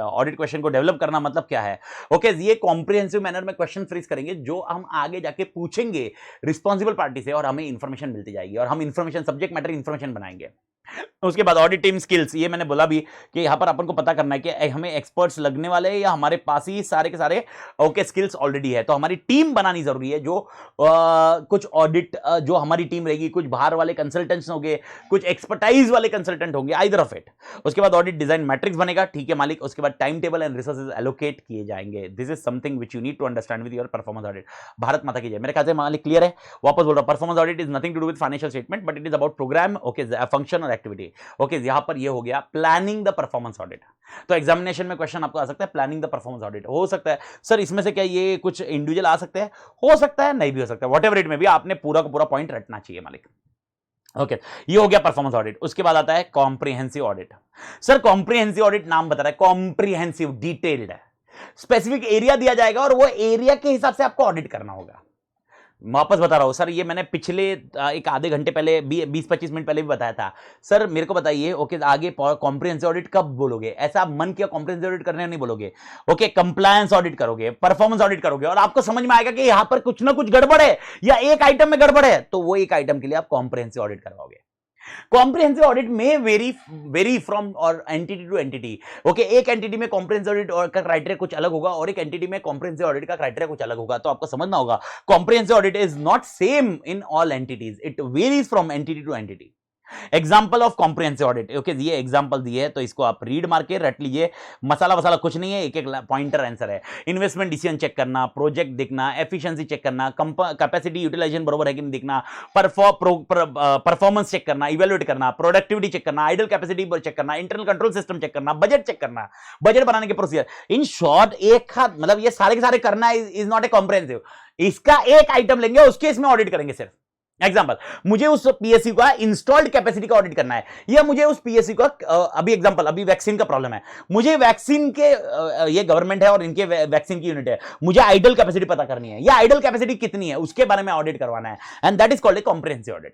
ऑडिट क्वेश्चन को डेवलप करना मतलब क्या है, ओके ये कॉम्प्रिहेंसिव मैनर में क्वेश्चन फ्रेज करेंगे जो हम आगे जाके पूछेंगे रिस्पांसिबल पार्टी से, और हमें इंफॉर्मेशन मिलती जाएगी और हम इंफॉर्मेशन सब्जेक्ट मैटर इंफॉर्मेशन बनाएंगे। उसके बाद ऑडिट टीम स्किल्स, ये मैंने बोला भी कि यहां पर अपन को पता करना है कि हमें एक्सपर्ट्स लगने वाले हैं या हमारे पास ही सारे के सारे ओके स्किल्स ऑलरेडी है। तो हमारी टीम बनानी जरूरी है, जो कुछ ऑडिट जो हमारी टीम रहेगी, कुछ बाहर वाले कंसल्टेंट्स होंगे, कुछ एक्सपर्टाइज वाले कंसल्टेंट होंगे, आइदर ऑफ इट। उसके बाद ऑडिट डिजाइन मैट्रिक्स बनेगा, ठीक है मालिक। उसके बाद time table and resources allocate किए जाएंगे। This is something which you need to understand with your performance audit. Bharat माता की जय। मेरे ख्याल से मालिक क्लियर है। वापस बोल रहा हूं, performance audit is nothing to do with financial statement, but it is about program, okay function और एक्टिविटी। ओके यहां पर ये हो गया प्लानिंग द परफॉर्मेंस ऑडिट। तो एग्जामिनेशन में क्वेश्चन आपको आ सकता है प्लानिंग द परफॉर्मेंस ऑडिट। हो सकता है सर इसमें से क्या ये कुछ इंडिविजुअल आ सकते हैं, हो सकता है नहीं भी हो सकता है, व्हाटएवर इट में भी आपने पूरा का पूरा पॉइंट रटना चाहिए मालिक। ओके ये हो गया परफॉर्मेंस ऑडिट। उसके बाद आता है comprehensive audit. Sir comprehensive audit नाम बता रहा है, कॉम्प्रिहेंसिव डिटेल्ड है, स्पेसिफिक एरिया दिया जाएगा और वो एरिया के हिसाब से आपको ऑडिट करना होगा। वापस बता रहा हूं सर, ये मैंने पिछले एक आधे घंटे पहले 20-25 मिनट पहले भी बताया था। सर मेरे को बताइए ओके आगे कॉम्प्रिहेंसिव ऑडिट कब बोलोगे, ऐसा मन किया कॉम्प्रिहेंसिव ऑडिट करने नहीं बोलोगे, ओके कंप्लायंस ऑडिट करोगे, परफॉर्मेंस ऑडिट करोगे, और आपको समझ में आएगा कि यहां पर कुछ ना कुछ गड़बड़ है या एक आइटम में गड़बड़ है, तो वो एक आइटम के लिए आप कॉम्प्रिहेंसिव ऑडिट करवाओगे। कॉम्प्रिहेंसिव ऑडिट में वेरी फ्रॉम और एंटिटी टू एंटिटी। ओके एक एंटिटी में कॉम्प्रिहेंसिव ऑडिट का क्राइटेरिया कुछ अलग होगा और एक एंटिटी में कॉम्प्रिहेंसिव ऑडिट का क्राइटेरिया कुछ अलग होगा। तो आपको समझना होगा comprehensive audit is not same in all entities, it varies from entity to entity. Example of comprehensive audit, okay ये एग्जाम्पल दिए है तो इसको आप रीड मार के रट लीजिए। मसाला वसाला कुछ नहीं है, एक एक पॉइंटर आंसर है। इन्वेस्टमेंट डिसीजन चेक करना, प्रोजेक्ट देखना, एफिशिएंसी चेक करना, कैपेसिटी यूटिलाइजेशन बरोबर है कि नहीं देखना, परफॉर्मेंस चेक करना, इवेल्युएट करना, प्रोडक्टिविटी चेक करना, आइडल कैपेसिटी चेक करना, इंटरनल कंट्रोल सिस्टम चेक करना, बजट चेक करना, बजट बनाने के प्रोसीजर। इन शॉर्ट एक हाथ मतलब ये सारे के सारे करना इज नॉट ए कॉम्प्रिहेंसिव। इसका एक आइटम लेंगे उसके इसमें ऑडिट करेंगे सिर्फ। एग्जाम्पल, मुझे उस पीएससी का इंस्टॉल्ड कैपेसिटी का ऑडिट करना है, या मुझे उस पीएससी का अभी एग्जाम्पल अभी वैक्सीन का प्रॉब्लम है, मुझे वैक्सीन के ये गवर्नमेंट है और इनके वैक्सीन की यूनिट है, मुझे आइडल कैपेसिटी पता करनी है, या आइडल कैपेसिटी कितनी है उसके बारे में ऑडिट करवाना है, and that is called a comprehensive audit.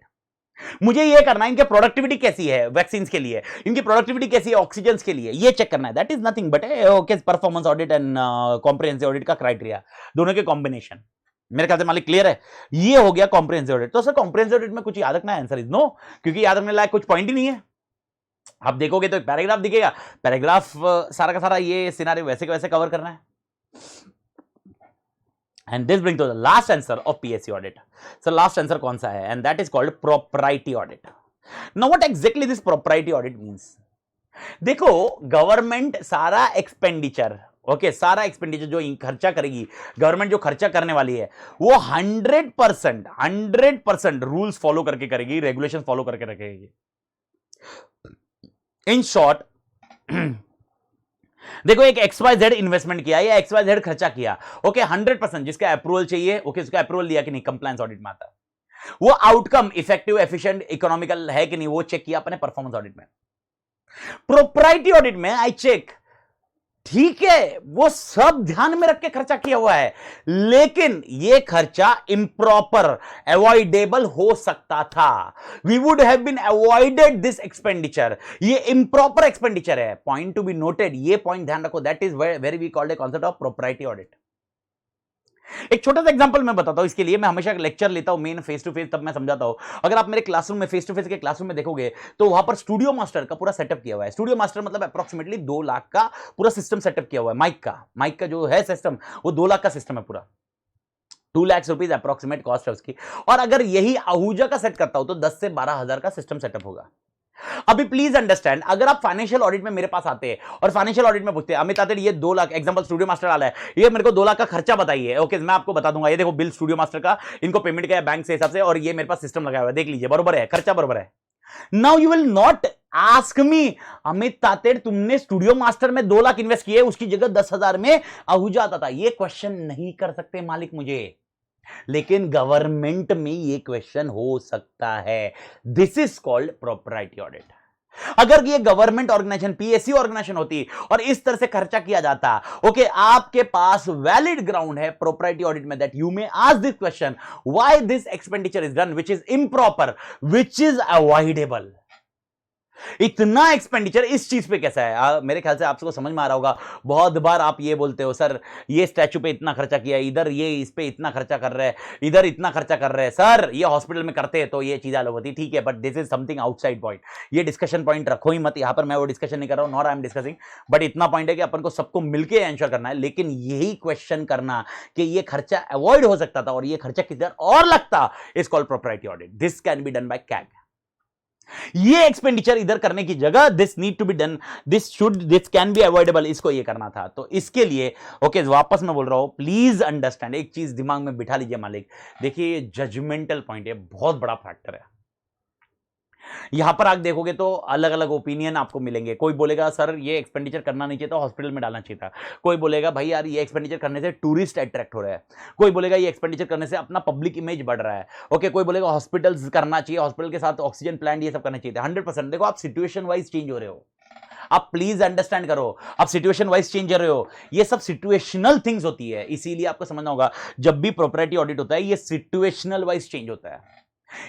मुझे ये करना है इनके प्रोडक्टिविटी कैसी है वैक्सीन के लिए, इनकी प्रोडक्टिविटी कैसी है ऑक्सीजन के लिए, ये चेक करना है। That is nothing but okay performance audit and comprehensive audit का क्राइटेरिया, दोनों के कॉम्बिनेशन। मेरे ख्याल से मालिक क्लियर है। ये हो गया कॉम्प्रिहेंसिव ऑडिट। तो सर कॉम्प्रिहेंसिव ऑडिट में कुछ याद रखना है, आंसर इज नो, क्योंकि याद रखने लायक कुछ पॉइंट ही नहीं है। आप देखोगे तो एक पैराग्राफ दिखेगा, पैराग्राफ सारा का सारा ये सिनेरियो वैसे के वैसे कवर करना है। And this bring to the last answer of PSC audit. Sir last answer कौन सा है, and that is called propriety audit. Now what exactly this propriety audit means, देखो गवर्नमेंट सारा एक्सपेंडिचर, ओके सारा एक्सपेंडिचर जो खर्चा करेगी गवर्नमेंट, जो खर्चा करने वाली है वो 100% रूल्स फॉलो करके करेगी, रेगुलेशन फॉलो करके रखेगी। इन शॉर्ट देखो एक XYZ इन्वेस्टमेंट किया या XYZ खर्चा किया, ओके 100% जिसका अप्रूवल चाहिए, ओके उसका अप्रूवल दिया कि नहीं, कंप्लायंस ऑडिट में आता है। वो आउटकम इफेक्टिव, एफिशिएंट, इकोनॉमिकल है कि नहीं वो चेक किया अपने परफॉर्मेंस ऑडिट में। प्रोप्राइटी ऑडिट में आई चेक, ठीक है वो सब ध्यान में रख के खर्चा किया हुआ है, लेकिन ये खर्चा इम्प्रॉपर, अवॉइडेबल हो सकता था। We would have been avoided this expenditure, ये इम्प्रॉपर एक्सपेंडिचर है। पॉइंट टू बी नोटेड, ये पॉइंट ध्यान रखो, that is very we called a concept of propriety audit. एक छोटा सा एग्जांपल मैं बताता हूं, इसके लिए मैं हमेशा लेक्चर लेता हूं मेन फेस टू फेस, तब मैं समझाता हूं। अगर आप मेरे क्लासरूम में फेस टू फेस के क्लासरूम में देखोगे तो वहां पर स्टूडियो मास्टर का पूरा सेटअप किया हुआ है। स्टूडियो मास्टर मतलब अप्रोक्सीमेटली 2 लाख का पूरा सिस्टम सेटअप किया हुआ है। माइक का जो है सिस्टम वो 2 लाख का सिस्टम है पूरा, 2 लाख रुपीज अप्रोक्सीमेट कॉस्ट है उसकी। और अगर यही आहूजा का सेट करता हूं तो 10 से 12 हजार का सिस्टम सेटअप होगा। अभी प्लीज अंडरस्टैंड, अगर आप फाइनेंशियल ऑडिट में मेरे पास आते हैं और फाइनेंशियल ऑडिट में पूछते हैं अमित आते ये 2 लाख, एग्जांपल स्टूडियो मास्टर वाला है, ये मेरे को 2 लाख का खर्चा बताइए, ओके मैं आपको बता दूंगा। ये देखो बिल स्टूडियो मास्टर का, इनको पेमेंट किया बैंक से हिसाब से, और ये मेरे पास सिस्टम लगाया हुआ है, देख लीजिए बरोबर है, खर्चा बरोबर है। Now you will not ask me Amit Tated तुमने स्टूडियो मास्टर में 2 लाख इन्वेस्ट किए, उसकी जगह 10,000 में आहूजा आता था। ये क्वेश्चन नहीं कर सकते मालिक मुझे, लेकिन गवर्नमेंट में ये क्वेश्चन हो सकता है। This is called property audit. अगर ये गवर्नमेंट ऑर्गेनाइजेशन पीएससी ऑर्गेनाइजेशन होती और इस तरह से खर्चा किया जाता, ओके, आपके पास वैलिड ग्राउंड है प्रॉपर्टी ऑडिट में that you may ask this question, why this expenditure is done which is improper, which is avoidable. इतना एक्सपेंडिचर इस चीज पे कैसा है? मेरे ख्याल से आपको समझ में आ रहा होगा। बहुत बार आप ये बोलते हो, सर ये स्टैचू पे इतना खर्चा किया, इधर ये इस पे इतना खर्चा कर रहे हैं, इधर इतना खर्चा कर रहे हैं। सर ये हॉस्पिटल में करते हैं तो ये चीजें अलग होती, ठीक है, but this is something outside point. ये डिस्कशन पॉइंट रखो ही मत, यहां पर मैं वो डिस्कशन नहीं कर रहा हूं, not I am discussing, but इतना पॉइंट है कि अपन को सबको मिलकर आंसर करना है। लेकिन यही क्वेश्चन करना कि ये खर्चा अवॉइड हो सकता था और ये खर्चा किधर और लगता, is called property audit. This can be done by CAG. ये एक्सपेंडिचर इधर करने की जगह this need to be done, this can be avoidable, इसको ये करना था। तो इसके लिए ओके, वापस मैं बोल रहा हूं, प्लीज अंडरस्टैंड, एक चीज दिमाग में बिठा लीजिए मालिक, देखिए ये जजमेंटल पॉइंट है, बहुत बड़ा फैक्टर है। यहां पर आप देखोगे तो अलग अलग ओपिनियन आपको मिलेंगे। कोई बोलेगा सर ये एक्सपेंडिचर करना नहीं चाहिए था, हॉस्पिटल में डालना चाहिए था। कोई बोलेगा भाई यार ये एक्सपेंडिचर करने से टूरिस्ट अट्रैक्ट हो रहा है। कोई बोलेगा ये एक्सपेंडिचर करने से अपना पब्लिक इमेज बढ़ रहा है। ओके, कोई बोलेगा हॉस्पिटल्स करना चाहिए, हॉस्पिटल के साथ ऑक्सीजन प्लांट ये सब करना चाहिए था। 100% देखो, आप सिचुएशन वाइज चेंज हो रहे हो, आप प्लीज अंडरस्टैंड करो, आप सिचुएशन वाइज चेंज कर रहे हो। ये सब सिचुएशनल थिंग्स होती है, इसीलिए आपको समझना होगा जब भी प्रॉपर्टी ऑडिट होता है ये सिचुएशनल वाइज चेंज होता है।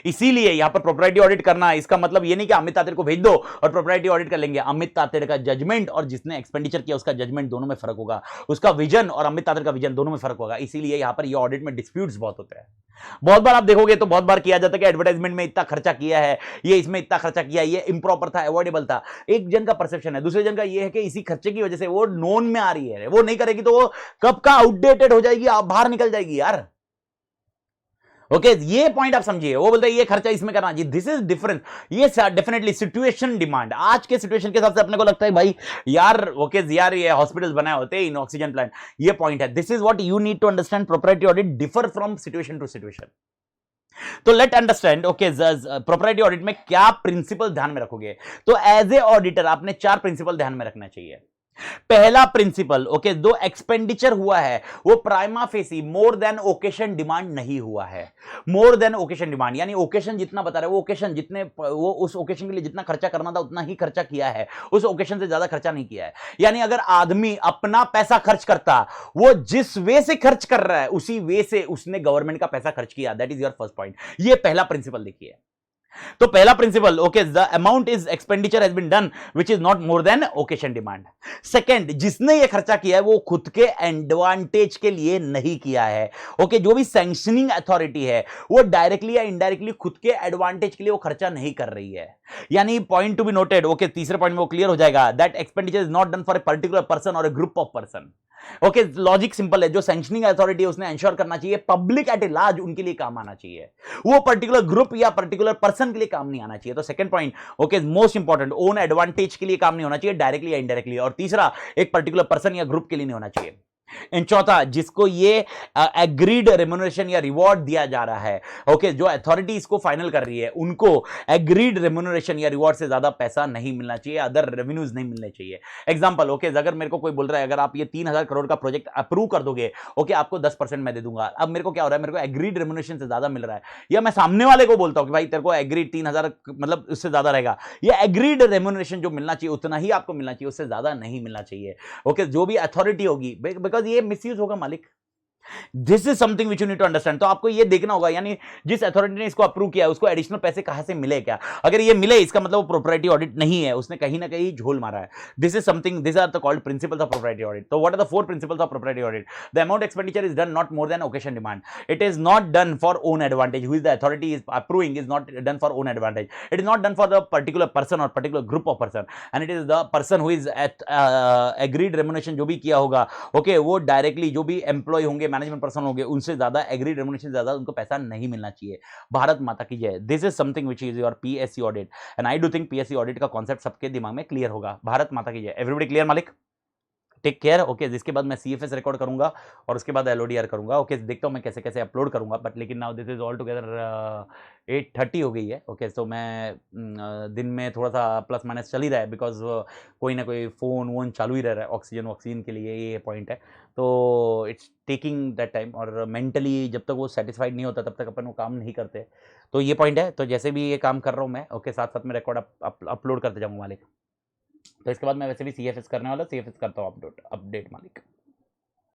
इसीलिए यहां पर प्रॉपर्टी ऑडिट करना, इसका मतलब ये नहीं कि अमित तातेड़ को भेज दो और प्रॉपर्टी ऑडिट कर लेंगे। अमित तातेड़ का जजमेंट और जिसने एक्सपेंडिचर किया उसका जजमेंट, दोनों में फर्क होगा। उसका विजन और अमित तातेड़ का विजन, दोनों में फर्क होगा। इसीलिए यहां पर ये ऑडिट में डिस्प्यूट्स बहुत होते हैं। बहुत बार आप देखोगे तो बहुत बार किया जाता है कि एडवर्टाइजमेंट में इतना खर्चा किया है, ये इसमें इतना खर्चा किया, ये इंप्रॉपर था, अवॉइडेबल था। एक जन का परसेप्शन है, दूसरे जन का ये है कि इसी खर्चे की वजह से वो नोन में आ रही है, वो नहीं करेगी तो वो कब का आउटडेटेड हो जाएगी, बाहर निकल जाएगी यार। ओके, ये पॉइंट आप समझिए। वो बोलते हैं ये खर्चा इसमें करना जी, दिस इज डिफरेंस। ये डेफिनेटली सिचुएशन डिमांड, आज के सिचुएशन के हिसाब से अपने को लगता है भाई यार ओके यार ये हॉस्पिटल्स बनाए होते हैं इन ऑक्सीजन प्लांट, ये पॉइंट है। This is what you need to understand, property audit differ from situation to situation. तो let understand okay, property audit में क्या प्रिंसिपल ध्यान में रखोगे। तो एज ए ऑडिटर आपने 4 प्रिंसिपल ध्यान में रखना चाहिए। पहला प्रिंसिपल ओके, जो एक्सपेंडिचर हुआ है वो प्राइमा फेसी मोर देन ओकेशन डिमांड नहीं हुआ है। मोर देन ओकेशन डिमांड यानी ओकेशन जितना बता रहे हैं, वो ओकेशन जितने, वो उस ओकेशन के लिए जितना खर्चा करना था उतना ही खर्चा किया है, उस ओकेशन से ज्यादा खर्चा नहीं किया है। यानी अगर आदमी अपना पैसा खर्च करता, वो जिस वे से खर्च कर रहा है उसी वे से उसने गवर्नमेंट का पैसा खर्च किया। That is your first point. ये पहला प्रिंसिपल देखिए। तो पहला principle okay, the amount is expenditure has been done which is not more than occasion demand. Second, जिसने ये खर्चा किया है वो खुद के एडवांटेज के लिए नहीं किया है। ओके, जो भी सैंक्शनिंग अथॉरिटी है वो डायरेक्टली या इनडायरेक्टली खुद के एडवांटेज के लिए वो खर्चा नहीं कर रही है। यानी point to be noted okay, तीसरे पॉइंट में वो क्लियर हो जाएगा that expenditure is not done for a particular person और a group of person. Okay, logic simple है, जो सैंक्शनिंग अथॉरिटी है उसने एंश्योर करना चाहिए पब्लिक एट ए लार्ज उनके लिए काम आना चाहिए, वो पर्टिकुलर ग्रुप या पर्टिकुलर पर्सन के लिए काम नहीं आना चाहिए। तो second point okay, most important, own advantage के लिए काम नहीं होना चाहिए डायरेक्टली या इनडायरेक्टली। और तीसरा, एक पर्टिकुलर पर्सन या ग्रुप के लिए नहीं होना चाहिए। एंड चौथा, जिसको ये एग्रीड रेम्युनरेशन या रिवॉर्ड दिया जा रहा है, ओके, जो अथॉरिटी इसको फाइनल कर रही है उनको एग्रीड रेम्युनरेशन या रिवॉर्ड से ज्यादा पैसा नहीं मिलना चाहिए, अदर रेवेन्यूज नहीं मिलने चाहिए। एग्जांपल ओके, अगर मेरे को कोई बोल रहा है अगर आप ये 3,000 करोड़ का प्रोजेक्ट अप्रूव कर दोगे ओके, आपको 10% मैं दे दूंगा। अब मेरे को क्या हो रहा है, मेरे को एग्रीड रेम्युनरेशन से ज्यादा मिल रहा है, या मैं सामने वाले को बोलता हूं कि भाई तेरे को एग्रीड 3,000 मतलब उससे ज्यादा रहेगा, ये एग्रीड रेम्युनरेशन जो मिलना चाहिए उतना ही आपको मिलना चाहिए, उससे ज्यादा नहीं मिलना चाहिए। ओके, जो भी अथॉरिटी होगी, बिकॉज ये मिसयूज होगा मालिक। This is something which you need to understand. तो आपको ये देखना होगा, यानी जिस अथॉरिटी ने इसको अप्रूव किया उसको एडिशनल पैसे कहां से मिले क्या। अगर ये मिले इसका मतलब वो प्रॉपर्टी ऑडिट नहीं है, उसने कहीं ना कहीं झोल मारा है। This is something, this are the called principles of property audit. तो what are the 4 principles of property audit. The amount expenditure is done not more than occasion demand, it is not done for own advantage, who is the authority is approving is not done for own advantage, it is not done for the particular person और particular group of person, and it is the person who is agreed remuneration जो भी किया होगा okay, वो directly जो भी employ होंगे, management person होंगे, उनसे ज्यादा एग्रीड रेम्युनरेशन ज्यादा उनको पैसा नहीं मिलना चाहिए। भारत माता की जय। This is something which is your PSC audit, and I do think PSC audit का कॉन्सेप्ट सबके दिमाग में क्लियर होगा। भारत माता की जय। एवरीबॉडी क्लियर मालिक? Take care. ओके, जिसके बाद मैं CFS रिकॉर्ड करूंगा और उसके बाद LODR करूंगा। ओके, देखता हूँ मैं कैसे कैसे अपलोड करूंगा, बट लेकिन now this is all together 8:30 हो गई है। ओके, तो मैं दिन में थोड़ा सा प्लस माइनस चल ही रहा है, बिकॉज कोई ना कोई फ़ोन वोन चालू ही रह रहा है ऑक्सीजन के लिए, ये पॉइंट है। तो इट्स टेकिंग दैट टाइम, और मेंटली जब तक वो सेटिस्फाइड नहीं होता तब तक अपन वो काम नहीं करते। तो ये पॉइंट है। तो जैसे भी ये काम कर रहा हूँ मैं, ओके, साथ साथ में रिकॉर्ड अपलोड करते जाऊँगा मालिक। तो इसके बाद मैं वैसे भी CFS करने वाला, CFS करता हूँ अपडेट मालिक।